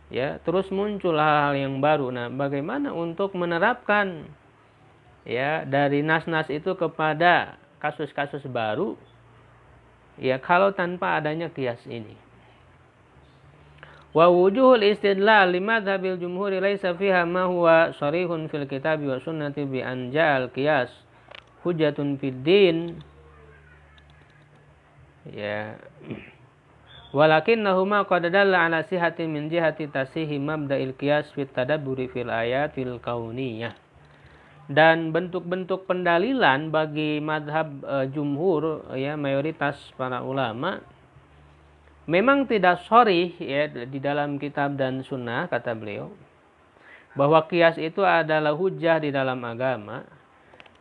Ya, terus muncul hal-hal yang baru. Nah, bagaimana untuk menerapkan ya dari nas-nas itu kepada kasus-kasus baru? Ya, kalau tanpa adanya qiyas ini. Wa wujuhul istidlal limadhabil jumhuri laisa fiha ma huwa sharihun fil kitabi wa sunnati bi an ja'al qiyas hujjatun fid din. Ya. Walakinnahuma qad dalla ala sihhati min jihati tasihi mabda'il qiyas fit tadabburi fil ayatil kauniyah. Dan bentuk-bentuk pendalilan bagi madhab jumhur ya mayoritas para ulama memang tidak sharih ya di dalam kitab dan sunnah, kata beliau, bahwa qiyas itu adalah hujjah di dalam agama.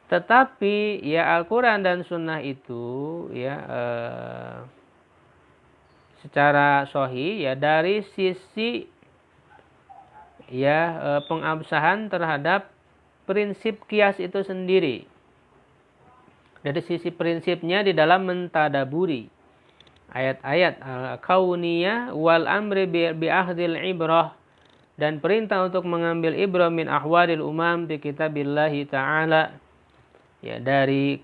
Tetapi ya Al-Quran dan Sunnah itu ya secara sahih ya dari sisi ya pengabsahan terhadap prinsip qiyas itu sendiri. Dari sisi prinsipnya di dalam mentadaburi ayat-ayat kauniyah wal amri bi akhdil ibrah, dan perintah untuk mengambil ibrah min ahwadil umam di kitabillahi ta'ala. Ya, dari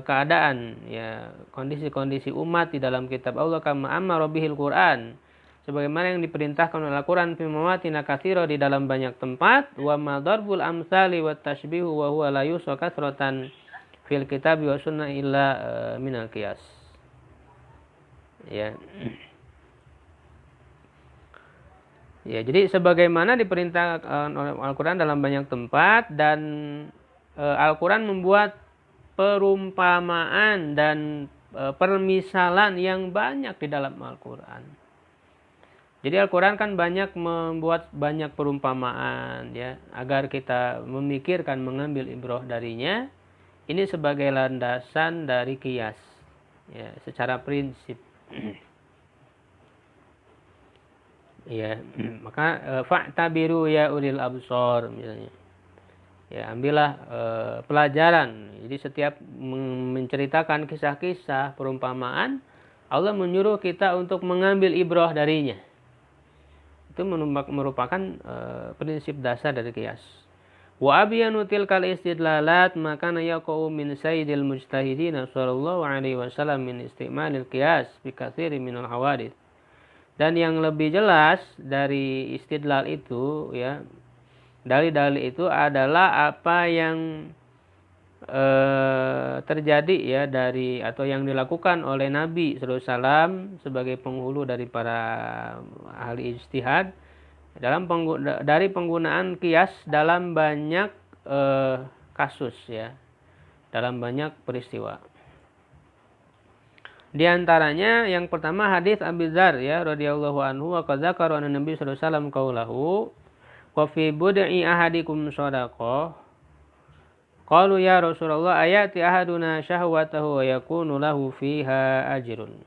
keadaan ya kondisi-kondisi umat di dalam kitab Allah, kama amara bihil Quran, sebagaimana yang diperintahkan oleh Al-Quran fi mawatin katsira, di dalam banyak tempat, wa madarbul amsali wat tashbihu wa huwa la yusa kathratan fil kitab wa sunnah illa minal qiyas. Ya. Ya, jadi sebagaimana diperintahkan oleh Al-Quran dalam banyak tempat, dan Al-Quran membuat perumpamaan dan permisalan yang banyak di dalam Al-Quran. Jadi Al-Quran kan membuat banyak perumpamaan ya, agar kita memikirkan mengambil ibrah darinya. Ini sebagai landasan dari qiyas ya, secara prinsip. Ya, maka fa'tabiru ya ulil absar misalnya. Ya, ambillah pelajaran. Jadi setiap menceritakan kisah-kisah perumpamaan, Allah menyuruh kita untuk mengambil ibrah darinya. Itu merupakan prinsip dasar dari qiyas. Wa abyanu tilkal istidlalat makana yaqau min sayyidil mujtahidin sallallahu alaihi wasallam min istimalil qiyas bi katsirin minal hawadits. Dan yang lebih jelas dari istidlal itu ya, dalil-dalil itu adalah apa yang terjadi ya dari atau yang dilakukan oleh Nabi sallallahu alaihi wasallam sebagai penghulu dari para ahli ijtihad dari penggunaan qiyas dalam banyak kasus ya, dalam banyak peristiwa. Di antaranya yang pertama hadis Abi Dzar ya radhiyallahu anhu, wa qadzakara Nabi sallallahu alaihi wasallam qaulahu wa fi bud'i ahadikum shadaqah. Qalu ya Rasulullah ayati ahaduna syahwatahu wa yakunu lahu fiha ajrun.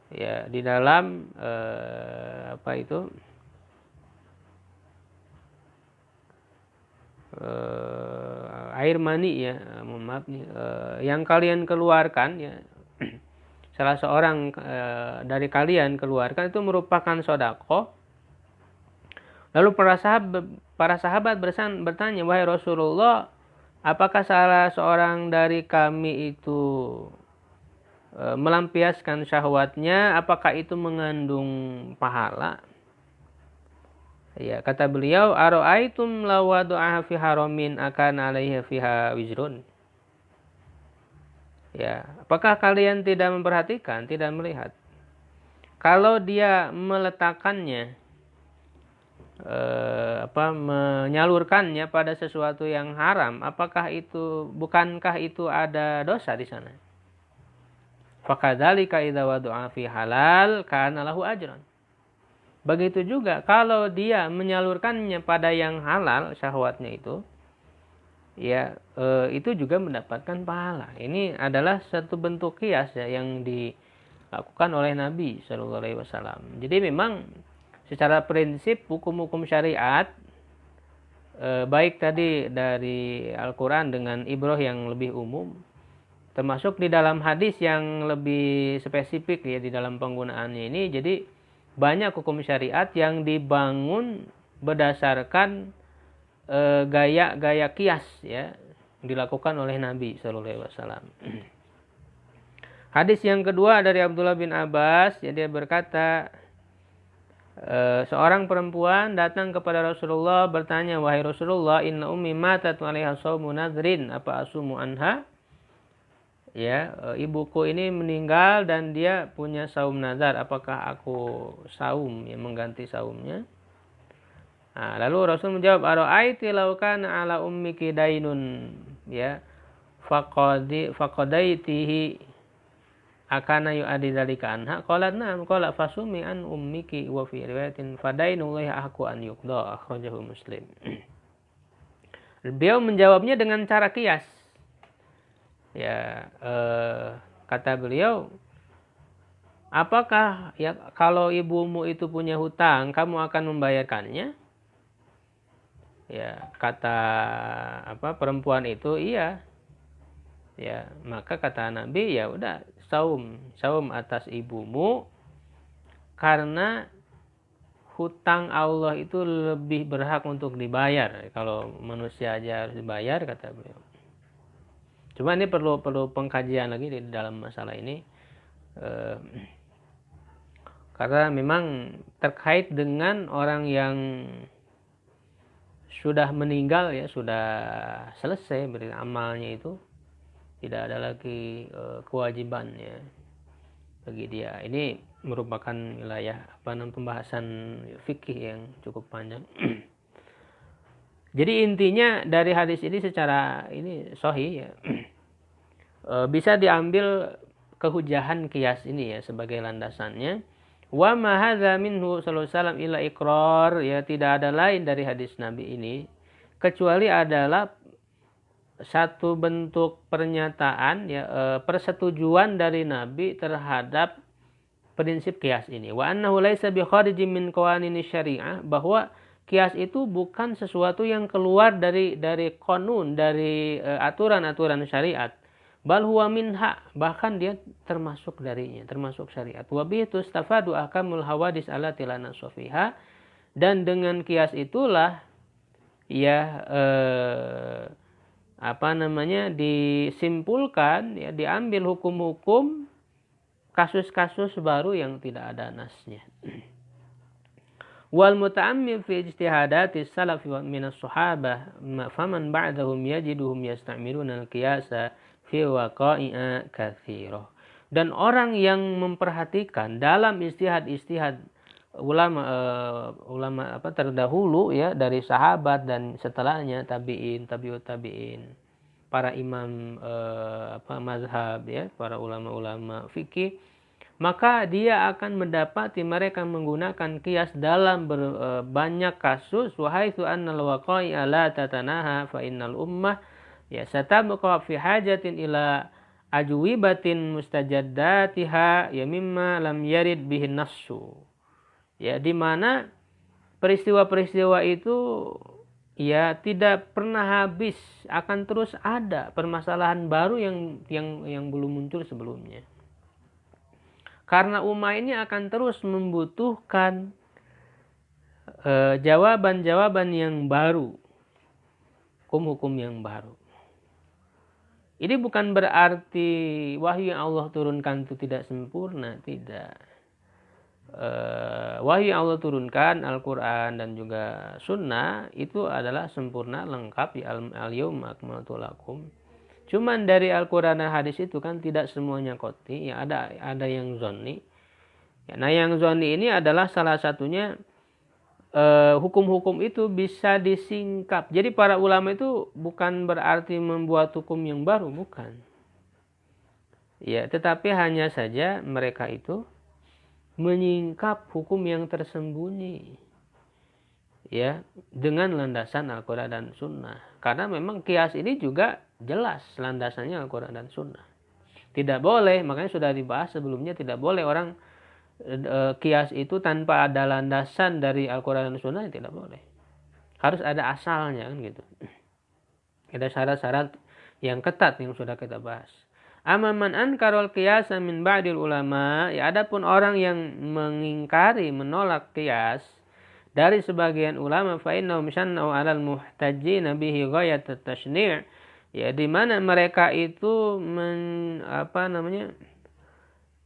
Ya, di dalam apa itu? Air mani ya, maaf nih, yang kalian keluarkan ya, salah seorang dari kalian keluarkan itu merupakan sedekah. Lalu para sahabat bertanya, wahai Rasulullah, apakah salah seorang dari kami itu melampiaskan syahwatnya, apakah itu mengandung pahala? Ya, kata beliau, ara'aitum law wada'aha fi haramin akan alaiha fiha wizrun. Ya, apakah kalian tidak memperhatikan, tidak melihat? Kalau dia meletakkannya, menyalurkannya pada sesuatu yang haram, bukankah itu ada dosa di sana? Fakadzalika idza wada'a fi halal kana lahu ajran. Begitu juga kalau dia menyalurkannya pada yang halal, syahwatnya itu, ya itu juga mendapatkan pahala. Ini adalah satu bentuk qiyas ya, yang dilakukan oleh Nabi Shallallahu Alaihi Wasallam. Jadi memang secara prinsip hukum-hukum syariat baik tadi dari Al-Quran dengan ibrah yang lebih umum, termasuk di dalam hadis yang lebih spesifik ya di dalam penggunaannya ini. Jadi banyak hukum syariat yang dibangun berdasarkan gaya-gaya kias ya dilakukan oleh Nabi Shallallahu Alaihi Wasallam. Hadis yang kedua dari Abdullah bin Abbas, ya, dia berkata, seorang perempuan datang kepada Rasulullah bertanya, wahai Rasulullah, inna ummi matat wa 'alaiha shaumu nadhrin, apa asumu anha? Ya, ibuku ini meninggal dan dia punya saum nazar, apakah aku saum ya mengganti saumnya? Nah, lalu Rasul menjawab, ara'aiti law kana 'ala ummiki dainun ya faqadaitihi akana yu'addi dzalika anha, qalat na'am, qala fasumi an ummiki, wa fi riwayatin fadainullahi ahqu an yuqda, akhrajahu Muslim. Beliau menjawabnya dengan cara kias. Ya, kata beliau, apakah ya kalau ibumu itu punya hutang, kamu akan membayarkannya? Ya, kata perempuan itu, iya. Ya, maka kata Nabi, ya udah saum atas ibumu, karena hutang Allah itu lebih berhak untuk dibayar. Kalau manusia aja harus dibayar, kata beliau. Cuma ini perlu pengkajian lagi di dalam masalah ini, karena memang terkait dengan orang yang sudah meninggal ya, sudah selesai beramalnya itu, tidak ada lagi kewajibannya bagi dia. Ini merupakan wilayah pembahasan fikih yang cukup panjang. Jadi intinya dari hadis ini secara ini sahih ya, bisa diambil kehujahan kias ini ya sebagai landasannya. Wa ma hadza minhu sallallahu alaihi wasallam illa iqrar, ya, tidak ada lain dari hadis Nabi ini kecuali adalah satu bentuk pernyataan ya, persetujuan dari Nabi terhadap prinsip kias ini. Wa annahu laisa bi kharijin min qawanini syariah, bahwa kias itu bukan sesuatu yang keluar dari qanun, dari aturan-aturan syariat. Bal huwa minha, bahkan dia termasuk darinya, termasuk syariat. Wa bihi tustafadu ahkamul hawadis allati la nasafiha, dan dengan kias itulah ya disimpulkan ya, diambil hukum-hukum kasus-kasus baru yang tidak ada nasnya. Wal muta'ammim fi ijtihadati salaf min as-sahabah faman ba'dahum yajiduhum yasta'miluna al-qiyasa fi waqa'i'a katsira. Dan orang yang memperhatikan dalam istihad ulama terdahulu ya, dari sahabat dan setelahnya tabi'in, tabi'ut tabi'in, para imam mazhab ya, para ulama-ulama fikih, maka dia akan mendapati mereka menggunakan kias dalam banyak kasus. Wa haitsu annal waqa'i'a la tatanaha fa innal ummah ya satabqa fi hajatin ila ajwibatin mustajaddatiha ya mimma lam yarid bihin nassu. Ya, di mana peristiwa-peristiwa itu ya tidak pernah habis, akan terus ada permasalahan baru yang belum muncul sebelumnya. Karena umat ini akan terus membutuhkan jawaban-jawaban yang baru, hukum-hukum yang baru. Ini bukan berarti wahyu yang Allah turunkan itu tidak sempurna, tidak. Wahyu yang Allah turunkan, Al-Quran dan juga Sunnah, itu adalah sempurna, lengkap ya, al-yawma akmaltu lakum. Cuman dari Al-Quran dan hadis itu kan tidak semuanya qat'i, ya, ada yang zonni. Ya, nah yang zonni ini adalah salah satunya hukum-hukum itu bisa disingkap. Jadi para ulama itu bukan berarti membuat hukum yang baru, bukan. Ya, tetapi hanya saja mereka itu menyingkap hukum yang tersembunyi ya dengan landasan Al-Quran dan Sunnah. Karena memang kias ini juga jelas landasannya Al-Quran dan Sunnah. Tidak boleh, makanya sudah dibahas sebelumnya, tidak boleh orang kias itu tanpa ada landasan dari Al-Quran dan Sunnah, tidak boleh. Harus ada asalnya kan gitu. Ada syarat-syarat yang ketat yang sudah kita bahas. Amaman ankarul qiyas min ba'dil ulama, ya adapun orang yang mengingkari, menolak qiyas dari sebagian ulama, fa innahum syanna'u 'alal muhtajjin bihi ghayat at-tashni', ya di mana mereka itu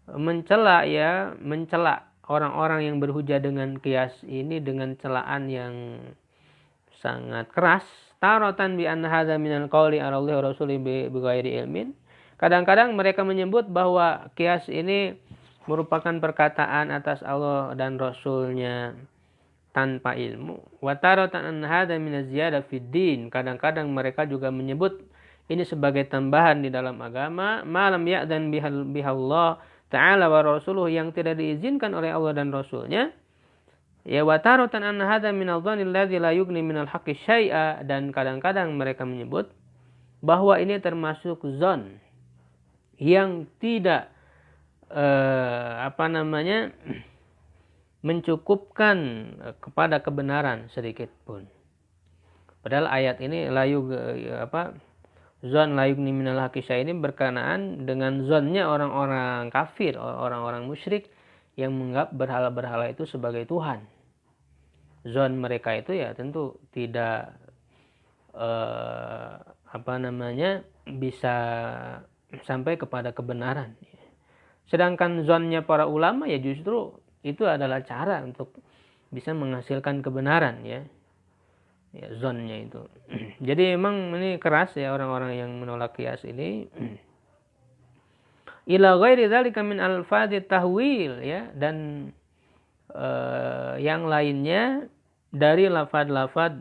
mencela orang-orang yang berhujah dengan qiyas ini dengan celaan yang sangat keras. Taratan bi anna hadza minal qawli 'ala Allah wa rasuli bi ghairi ilmin. Kadang-kadang mereka menyebut bahwa qiyas ini merupakan perkataan atas Allah dan Rasulnya tanpa ilmu. Wa taratan an hadza min az-ziyadah fid din. Kadang-kadang mereka juga menyebut ini sebagai tambahan di dalam agama, malam ya'dan bihallah ta'ala wa rasuluh, yang tidak diizinkan oleh Allah dan Rasulnya. Ya, wa taratan an hadza min adh-dhanni alladzi la yughni min al-haqqi syai'a, dan kadang-kadang mereka menyebut bahwa ini termasuk zon yang tidak mencukupkan kepada kebenaran sedikit pun. Padahal ayat ini zon la yughni minal haqqi syai'a ini berkenaan dengan zonnya orang-orang kafir, orang-orang musyrik yang menganggap berhala-berhala itu sebagai Tuhan. Zon mereka itu ya tentu tidak bisa sampai kepada kebenaran. Sedangkan zonnya para ulama ya justru itu adalah cara untuk bisa menghasilkan kebenaran ya zonnya itu. Jadi memang ini keras ya orang-orang yang menolak qiyas ini. Ila ghairi dzalika min alfadzi tahwil ya, dan yang lainnya dari lafaz-lafaz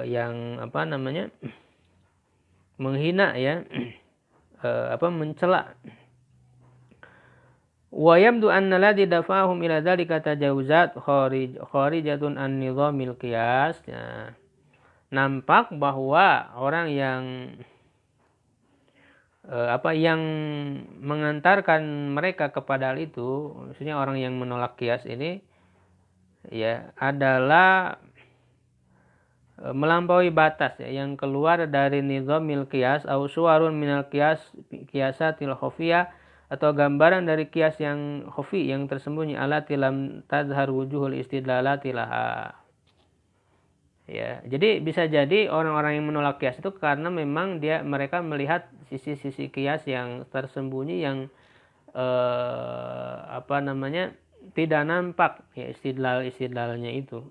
yang menghina ya, mencela. Wa yabdu anna alladhi dafa'ahum ila dzalika tajawuzat kharijatun an nizamil qiyas. Nah, nampak bahwa orang yang yang mengantarkan mereka kepada hal itu, maksudnya orang yang menolak qiyas ini ya adalah melampaui batas ya, yang keluar dari nizamil qiyas au suwarun minal qiyasatil khafiyah, atau gambaran dari qiyas yang khafi, yang tersembunyi, allati lam tazhar wujuhul istidlalati laha. Ya, jadi bisa jadi orang-orang yang menolak qiyas itu karena memang mereka melihat sisi-sisi qiyas yang tersembunyi yang tidak nampak ya istidlalnya itu.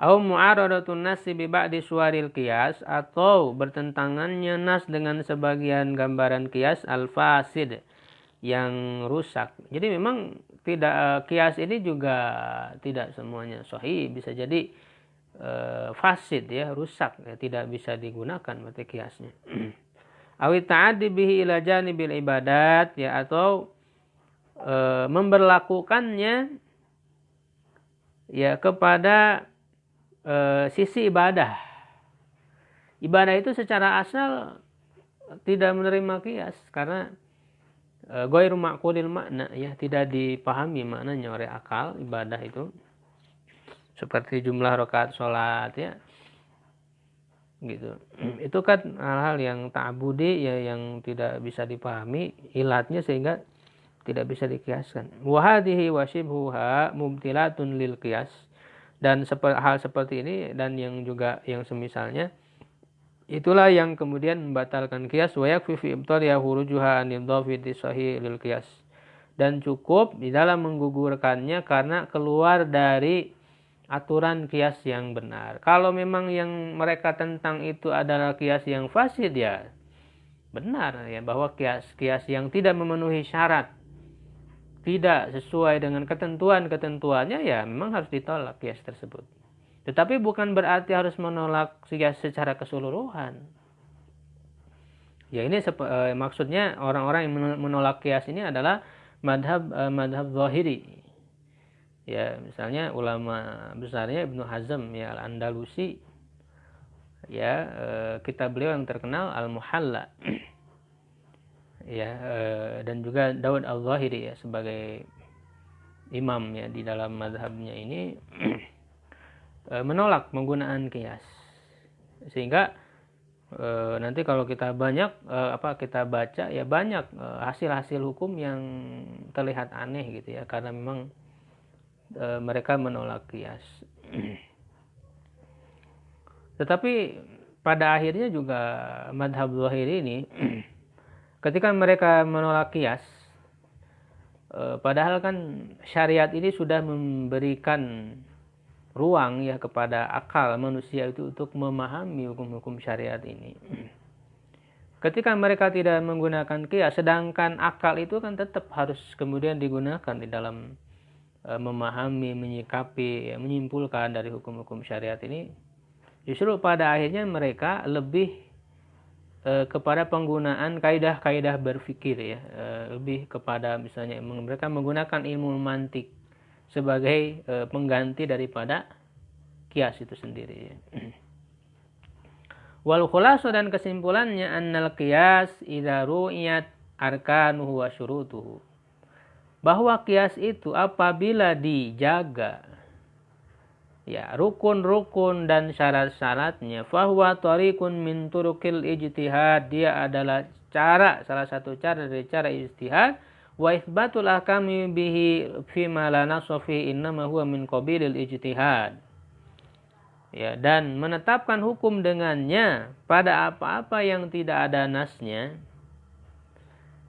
Au mu'aradatun nas bi ba'di suwaril qiyas, atau bertentangannya nas dengan sebagian gambaran qiyas al-fasid yang rusak. Jadi memang tidak qiyas ini juga tidak semuanya sahih, bisa jadi fasid ya, rusak ya, tidak bisa digunakan berarti qiyasnya. Awi ta'addi bihi ila janibil ibadat ya, atau memberlakukannya ya kepada sisi ibadah. Ibadah itu secara asal tidak menerima qiyas karena ghairu ma'qulil makna ya, tidak dipahami maknanya oleh akal ibadah itu. Seperti jumlah rakaat salat ya. Gitu. Itu kan hal-hal yang ta'budi ya, yang tidak bisa dipahami ilatnya sehingga tidak bisa dikiaskan. Wa hadhihi wa shibhuha mubtilatun lil qiyas. Dan hal seperti ini dan yang juga yang semisalnya itulah yang kemudian membatalkan qiyas. Wa yakfi fi ibtaliha hurujuha an idhafi sahih lil qiyas, dan cukup di dalam menggugurkannya karena keluar dari aturan qiyas yang benar. Kalau memang yang mereka tentang itu adalah qiyas yang fasid ya benar ya, bahwa qiyas yang tidak memenuhi syarat, tidak sesuai dengan ketentuannya ya memang harus ditolak qiyas tersebut. Tetapi bukan berarti harus menolak qiyas secara keseluruhan. Ya ini maksudnya orang-orang yang menolak qiyas ini adalah madhab zahiri. Ya misalnya ulama besarnya Ibnu Hazm ya Al-Andalusi ya, kitab beliau yang terkenal Al-Muhalla ya, dan juga Daud Al-Zahiri ya sebagai imam ya di dalam mazhabnya ini menolak penggunaan qiyas. Sehingga nanti kalau kita kita baca ya banyak hasil-hasil hukum yang terlihat aneh gitu ya, karena memang mereka menolak qiyas. Tetapi pada akhirnya juga madhab Zahiri ini ketika mereka menolak qiyas, padahal kan syariat ini sudah memberikan ruang ya kepada akal manusia itu untuk memahami hukum-hukum syariat ini. Ketika mereka tidak menggunakan qiyas, sedangkan akal itu kan tetap harus kemudian digunakan di dalam memahami, menyikapi, menyimpulkan dari hukum-hukum syariat ini. Justru pada akhirnya mereka lebih kepada penggunaan kaidah-kaidah berfikir ya, lebih kepada misalnya mereka menggunakan ilmu mantik sebagai pengganti daripada qiyas itu sendiri ya. Wal khulasu, dan kesimpulannya annal qiyas idza ru'iyat arkanuhu wa syurutuhu, bahwa qiyas itu apabila dijaga ya rukun-rukun dan syarat-syaratnya, fahuwa tariqun min turuqil ijtihad, dia adalah salah satu cara dari cara ijtihad, wa itsbatul ahkami bihi fi ma la nassa fi innama huwa min qabilil ijtihad ya, dan menetapkan hukum dengannya pada apa-apa yang tidak ada nasnya,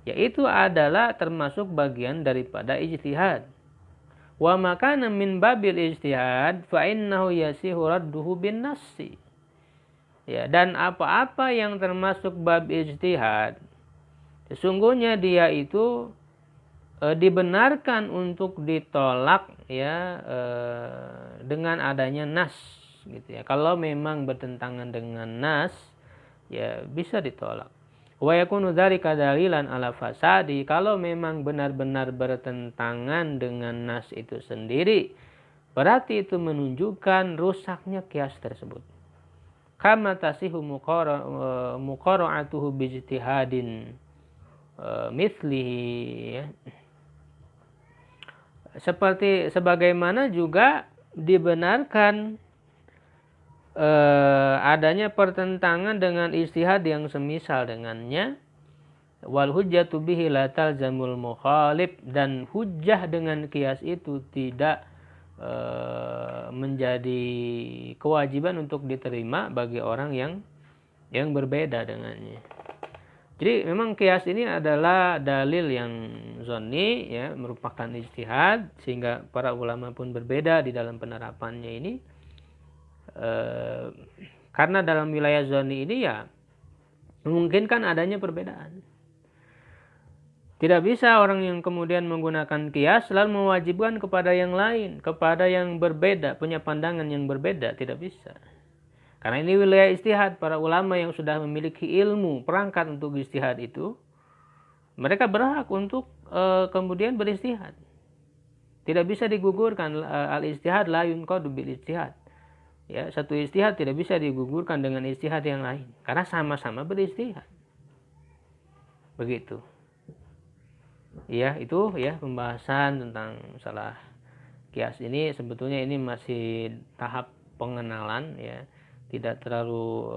yaitu adalah termasuk bagian daripada ijtihad. Wa makana min babil ijtihad fa innahu yasihu radduhu bin nassi. Ya, dan apa-apa yang termasuk bab ijtihad, sesungguhnya dia itu dibenarkan untuk ditolak ya dengan adanya nas gitu ya. Kalau memang bertentangan dengan nas ya bisa ditolak. Wa yakunu dzalika dalilan ala fasadi, kalau memang benar-benar bertentangan dengan nas itu sendiri, berarti itu menunjukkan rusaknya qiyas tersebut. Kama tasihu muqara'atuhu bijtihadin mithlihi ya. Seperti sebagaimana juga dibenarkan adanya pertentangan dengan ijtihad yang semisal dengannya. Wal hujjatu bihi la talzamul mukhalif, dan hujjah dengan qiyas itu tidak menjadi kewajiban untuk diterima bagi orang yang berbeda dengannya. Jadi memang qiyas ini adalah dalil yang zonni ya, merupakan ijtihad, sehingga para ulama pun berbeda di dalam penerapannya ini. Karena dalam wilayah zonni ini ya memungkinkan adanya perbedaan. Tidak bisa orang yang kemudian menggunakan qiyas lalu mewajibkan kepada yang lain, kepada yang berbeda, punya pandangan yang berbeda, tidak bisa. Karena ini wilayah ijtihad, para ulama yang sudah memiliki ilmu perangkat untuk ijtihad itu, mereka berhak untuk kemudian berijtihad. Tidak bisa digugurkan al-ijtihad la yunqadu bil ijtihad. Ya, satu ijtihad tidak bisa digugurkan dengan ijtihad yang lain karena sama-sama berijtihad. Begitu. Ya, itu ya pembahasan tentang masalah qiyas ini. Sebetulnya ini masih tahap pengenalan ya. Tidak terlalu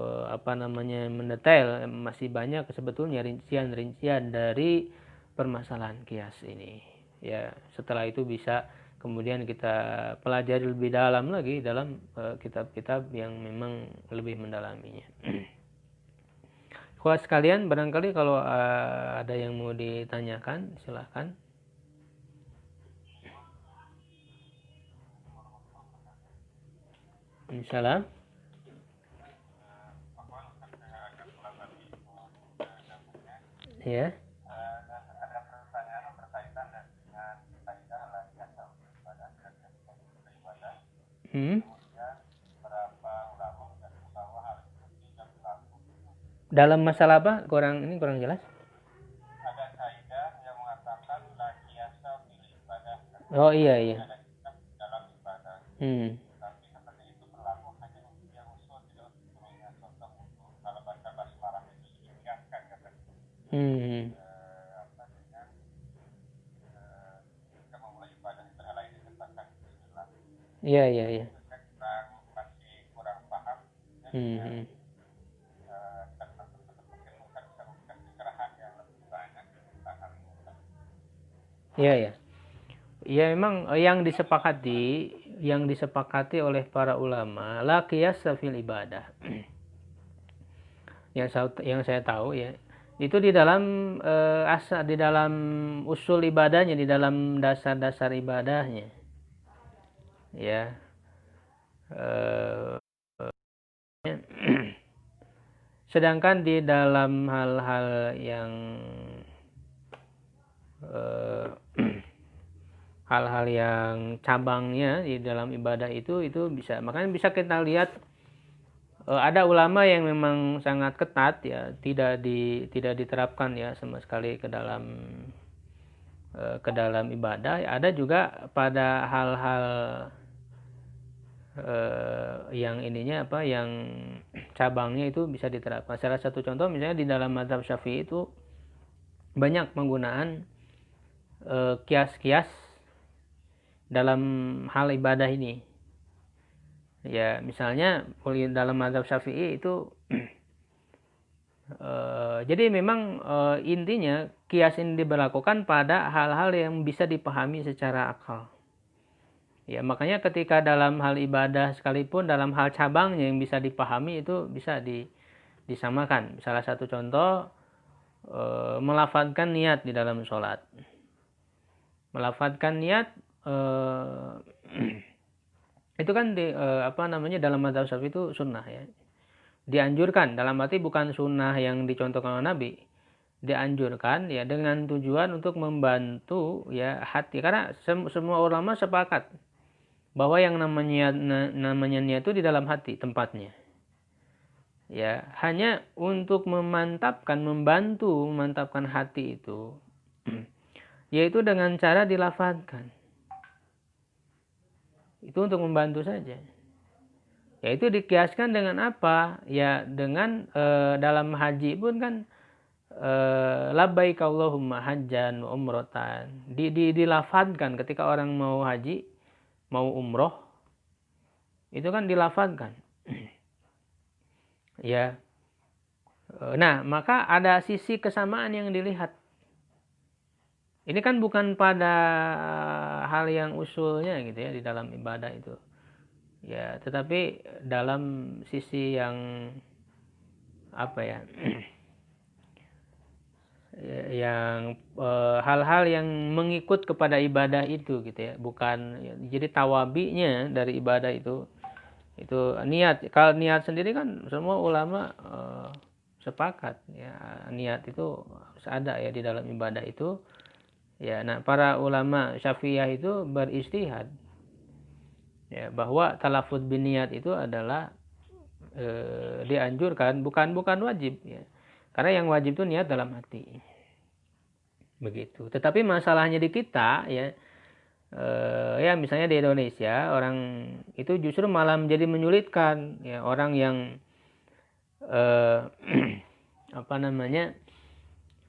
mendetail, masih banyak sebetulnya rincian-rincian dari permasalahan qiyas ini. Ya, setelah itu bisa kemudian kita pelajari lebih dalam lagi dalam kitab-kitab yang memang lebih mendalaminya. Kuat sekalian, barangkali kalau ada yang mau ditanyakan, silahkan. Insyaallah. Ya. Dalam masalah apa? Kurang jelas. Ada kaidah yang mengatakan la qiyasa fil ibadah. Oh iya. Dalam ibadah. Tapi seperti itu berlaku hanya untuk yang usul, tidak untuk yang contoh untuk kalau baca basmalah itu dikiaskan katanya. Iya, iya, iya. Saya masih kurang paham. Iya, ya. Ya memang yang disepakati oleh para ulama la qiyas fil ibadah. Yang saya tahu ya, itu di dalam di dalam usul ibadahnya, di dalam dasar-dasar ibadahnya. Ya. Sedangkan di dalam hal-hal yang hal-hal yang cabangnya di dalam ibadah itu bisa, makanya bisa kita lihat ada ulama yang memang sangat ketat ya, tidak diterapkan ya sama sekali ke dalam ibadah. Ada juga pada hal-hal yang ininya yang cabangnya itu bisa diterapkan. Salah satu contoh misalnya di dalam mazhab Syafi'i itu banyak penggunaan kias-kias dalam hal ibadah ini. Ya, misalnya dalam mazhab Syafi'i itu jadi memang intinya kias ini diberlakukan pada hal-hal yang bisa dipahami secara akal. Ya, makanya ketika dalam hal ibadah sekalipun dalam hal cabangnya yang bisa dipahami itu bisa disamakan. Salah satu contoh melafadzkan niat di dalam sholat. Melafadzkan niat itu kan dalam mazhab Syafi'i itu sunnah ya. Dianjurkan, dalam arti bukan sunnah yang dicontohkan oleh Nabi. Dianjurkan ya dengan tujuan untuk membantu ya hati, karena semua ulama sepakat bahwa yang namanya niat itu di dalam hati tempatnya. Ya, hanya untuk membantu memantapkan hati itu yaitu dengan cara dilafadzkan. Itu untuk membantu saja. Yaitu dikiaskan dengan apa? Ya dengan dalam haji pun kan labbaik Allahumma hajjan wa umratan. Dilafadzkan ketika orang mau haji, mau umroh, itu kan dilafadzkan. Ya. Nah, maka ada sisi kesamaan yang dilihat. Ini kan bukan pada hal yang usulnya gitu ya di dalam ibadah itu. Ya, tetapi dalam sisi yang yang hal-hal yang mengikut kepada ibadah itu gitu ya, bukan jadi tawabinya dari ibadah itu niat. Kalau niat sendiri kan semua ulama sepakat ya, niat itu harus ada ya di dalam ibadah itu ya. Nah, para ulama Syafi'iyah itu beristihad ya bahwa talafuz bin niat itu adalah dianjurkan, bukan wajib ya. Karena yang wajib itu niat dalam hati. Begitu. Tetapi masalahnya di kita ya ya misalnya di Indonesia orang itu justru malah menjadi menyulitkan ya, orang yang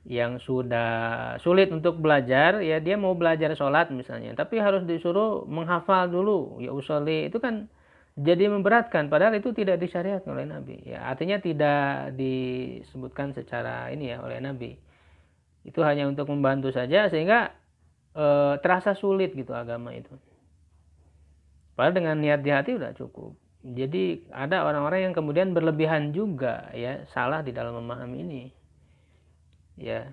yang sudah sulit untuk belajar ya, dia mau belajar sholat misalnya tapi harus disuruh menghafal dulu ya usolli, itu kan jadi memberatkan, padahal itu tidak disyariatkan oleh Nabi ya. Artinya tidak disebutkan secara ini ya oleh Nabi, itu hanya untuk membantu saja sehingga terasa sulit gitu agama itu. Padahal dengan niat di hati udah cukup. Jadi ada orang-orang yang kemudian berlebihan juga ya, salah di dalam memahami ini ya,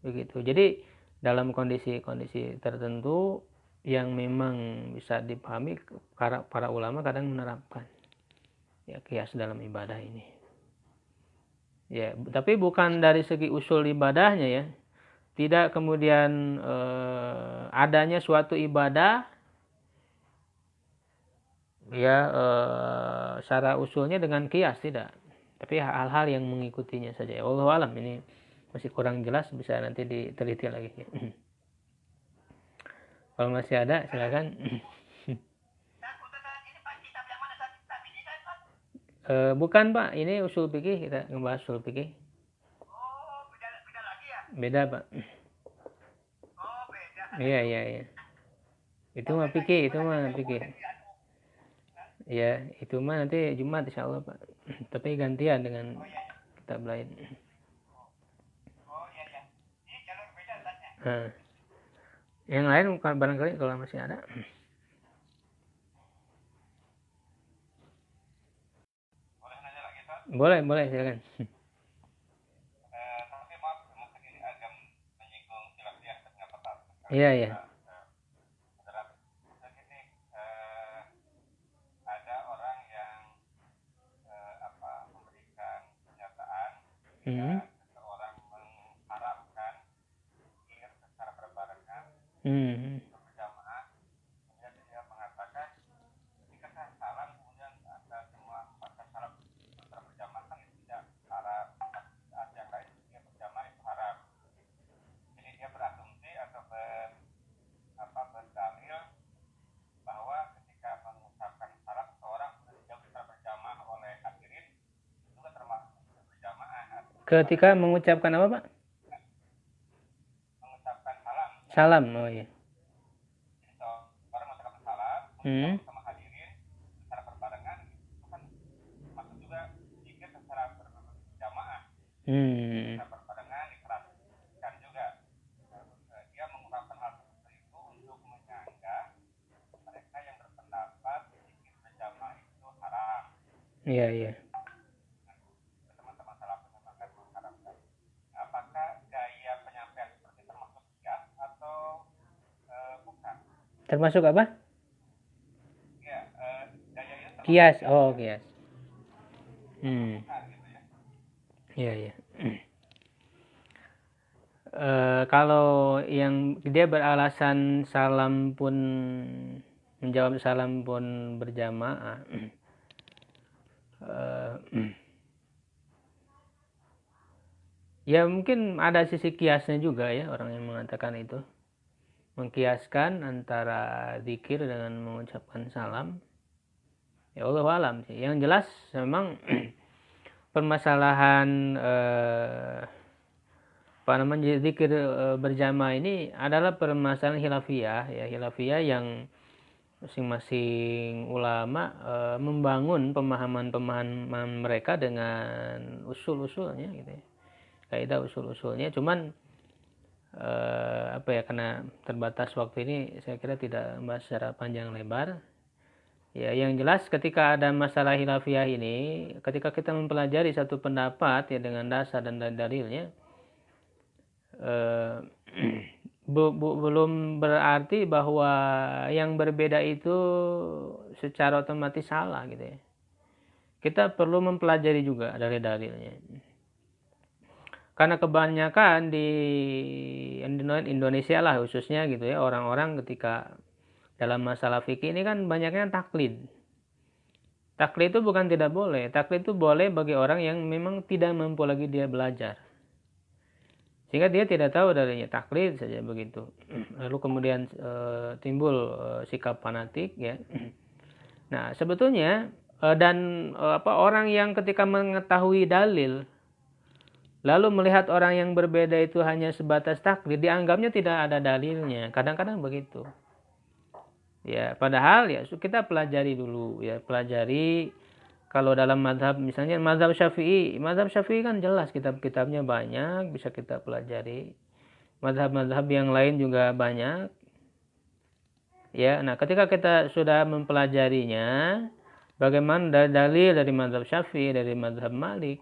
begitu. Jadi dalam kondisi-kondisi tertentu yang memang bisa dipahami, para ulama kadang menerapkan ya qiyas dalam ibadah ini ya, tapi bukan dari segi usul ibadahnya ya. Tidak kemudian adanya suatu ibadah ya secara usulnya dengan qiyas, tidak, tapi hal-hal yang mengikutinya saja ya. Wallahu alam, ini masih kurang jelas, bisa nanti diteliti lagi ya. Kalau masih ada silakan. Bukan Pak, ini usul fikih, kita ngebahas usul fikih. Oh, beda lagi ya? Beda Pak. Oh, beda. Iya. Itu mah fikih, itu mah fikih. Ya, itu mah nanti Jumat insya Allah Pak. Tapi gantian dengan kitab lain. Nah, yang lain barangkali kalau masih ada. Boleh nanya lagi, Pak? Boleh silakan. Tapi maaf, mungkin ini agak menyinggung khilafiyah, tapi nggak apa-apa. Iya. Ada orang yang memberikan pernyataan seseorang mengharapkan zikir secara berbarengan berjamaah, kemudian dia mengatakan ketika saya salam kemudian ada semua baca salam secara berjamaah kan itu tidak haram, saat yang lain dia berjamaah itu haram. Jadi dia berasumsi atau berdalil bahwa ketika mengucapkan salam seorang dijawab secara berjamaah oleh hadirin itu juga termasuk berjamaah. Ketika mengucapkan apa Pak? Mengucapkan salam. Salam, oh iya. Jadi seorang mengucapkan salam sama hadirin secara berbarengan itu kan masuk juga zikir secara berjamaah. Secara berbarengan diperhatikan juga. Dia mengungkapkan hal seperti itu untuk menyanggah mereka yang berpendapat zikir berjamaah itu haram. Iya. Teman-teman salah mengatakan mengharapkan. Apakah gaya penyampaian seperti termasuk kias atau bukan? Termasuk apa? Ya, gaya itu termasuk Kias. Oh, kias. bukan gitu ya. Iya. Kalau yang dia beralasan salam pun menjawab salam pun berjamaah, ya mungkin ada sisi kiasnya juga ya orang yang mengatakan itu, mengkiaskan antara zikir dengan mengucapkan salam. Ya Allah alam sih. Yang jelas memang permasalahan zikir berjamaah ini adalah permasalahan khilafiyah yang masing-masing ulama membangun pemahaman mereka dengan usul-usulnya gitu ya. Kaidah usul-usulnya, cuman karena terbatas waktu ini saya kira tidak membahas secara panjang lebar. Ya, yang jelas ketika ada masalah khilafiyah ini, ketika kita mempelajari satu pendapat ya dengan dasar dan dalilnya, belum berarti bahwa yang berbeda itu secara otomatis salah gitu ya. Kita perlu mempelajari juga dari dalilnya. Karena kebanyakan di Indonesia lah khususnya gitu ya, orang-orang ketika dalam masalah fikih ini kan banyaknya taklid. Taklid itu bukan tidak boleh. Taklid itu boleh bagi orang yang memang tidak mampu lagi dia belajar. Sehingga dia tidak tahu dalilnya, taklid saja begitu. Lalu kemudian timbul sikap fanatik ya. Nah, sebetulnya orang yang ketika mengetahui dalil lalu melihat orang yang berbeda itu hanya sebatas taklid, dianggapnya tidak ada dalilnya. Kadang-kadang begitu. Ya, padahal ya kita pelajari dulu ya, pelajari kalau dalam mazhab misalnya mazhab Syafi'i kan jelas kitab-kitabnya banyak, bisa kita pelajari. Mazhab-mazhab yang lain juga banyak. Ya, nah ketika kita sudah mempelajarinya, bagaimana dalil dari mazhab Syafi'i, dari mazhab Malik,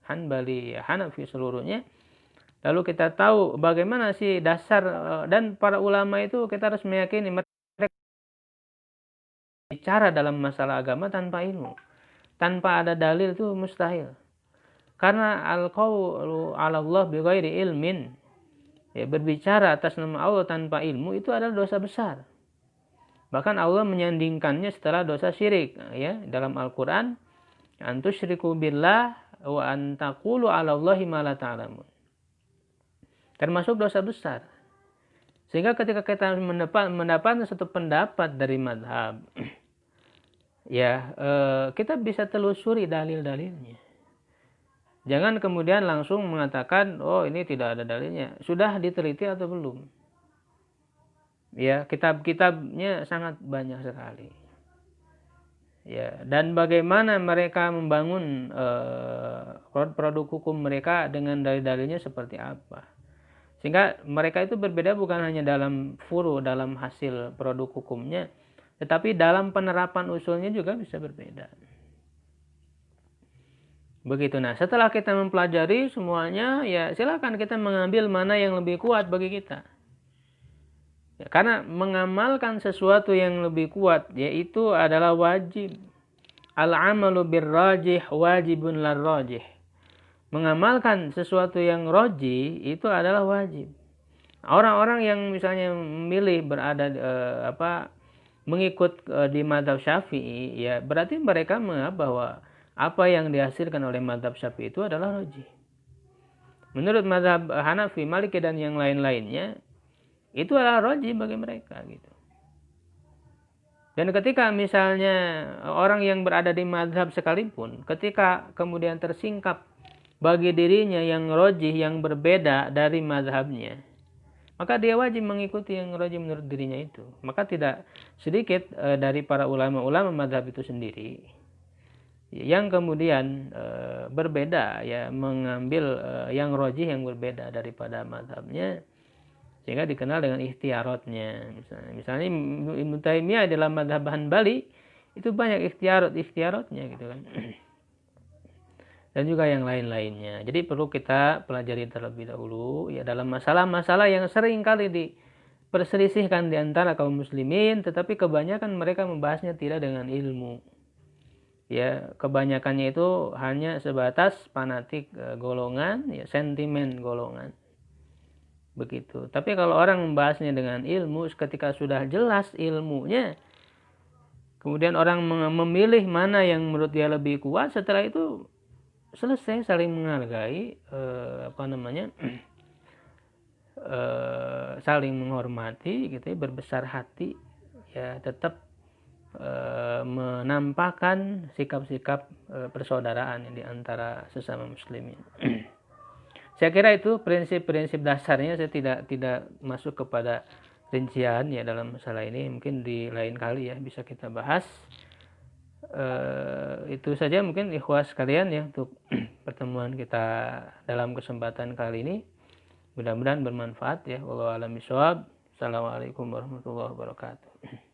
Hanbali, Hanafi seluruhnya. Lalu kita tahu bagaimana sih dasar dan para ulama itu kita harus meyakini mereka bicara dalam masalah agama tanpa ilmu. Tanpa ada dalil itu mustahil. Karena al-qawlu 'ala Allah bighairi ilmin. Ya, berbicara atas nama Allah tanpa ilmu itu adalah dosa besar. Bahkan Allah menyandingkannya setelah dosa syirik ya dalam Al-Qur'an, antusyriku billah wa an taqulu 'ala Allahi ma la ta'lamun. Termasuk dosa besar. Sehingga ketika kita mendapatkan satu pendapat dari mazhab, ya kita bisa telusuri dalil-dalilnya. Jangan kemudian langsung mengatakan, oh ini tidak ada dalilnya. Sudah diteliti atau belum? Ya, kitab-kitabnya sangat banyak sekali. ya, dan bagaimana mereka membangun produk hukum mereka dengan dalil-dalilnya seperti apa. Sehingga mereka itu berbeda bukan hanya dalam dalam hasil produk hukumnya, tetapi dalam penerapan usulnya juga bisa berbeda. Begitu. Nah, setelah kita mempelajari semuanya, ya silakan kita mengambil mana yang lebih kuat bagi kita. Ya, karena mengamalkan sesuatu yang lebih kuat, yaitu adalah wajib. Al-amalu birrajih wajibun larrajih. Mengamalkan sesuatu yang rajih itu adalah wajib. Orang-orang yang misalnya memilih berada mengikut di mazhab Syafi'i, ya berarti mereka menganggap bahwa apa yang dihasilkan oleh mazhab Syafi'i itu adalah rajih. Menurut mazhab Hanafi, Maliki dan yang lain-lainnya itu adalah rajih bagi mereka gitu. Dan ketika misalnya orang yang berada di mazhab sekalipun, ketika kemudian tersingkap bagi dirinya yang rajih yang berbeda dari mazhabnya, maka dia wajib mengikuti yang rajih menurut dirinya itu. Maka tidak sedikit dari para ulama-ulama mazhab itu sendiri yang kemudian berbeda, ya mengambil yang rajih yang berbeda daripada mazhabnya, sehingga dikenal dengan ikhtiaratnya. Misalnya Ibnu Taimiyah dalam mazhab Hanbali itu banyak ikhtiaratnya gitu kan. Dan juga yang lain-lainnya. Jadi perlu kita pelajari terlebih dahulu ya dalam masalah-masalah yang sering kali diperselisihkan di antara kaum muslimin, tetapi kebanyakan mereka membahasnya tidak dengan ilmu. Ya, kebanyakannya itu hanya sebatas fanatik golongan, ya sentimen golongan. Begitu. Tapi kalau orang membahasnya dengan ilmu, ketika sudah jelas ilmunya, kemudian orang memilih mana yang menurut dia lebih kuat, setelah itu selesai saling menghargai, saling menghormati gitu ya, berbesar hati, ya tetap menampakkan sikap-sikap persaudaraan di antara sesama muslimin. Saya kira itu prinsip-prinsip dasarnya. Saya tidak masuk kepada rincian ya dalam masalah ini. Mungkin di lain kali ya bisa kita bahas. Itu saja mungkin ikhwas sekalian ya untuk pertemuan kita dalam kesempatan kali ini. Mudah-mudahan bermanfaat ya. Wallahu a'lam bishawab. Assalamualaikum warahmatullahi wabarakatuh.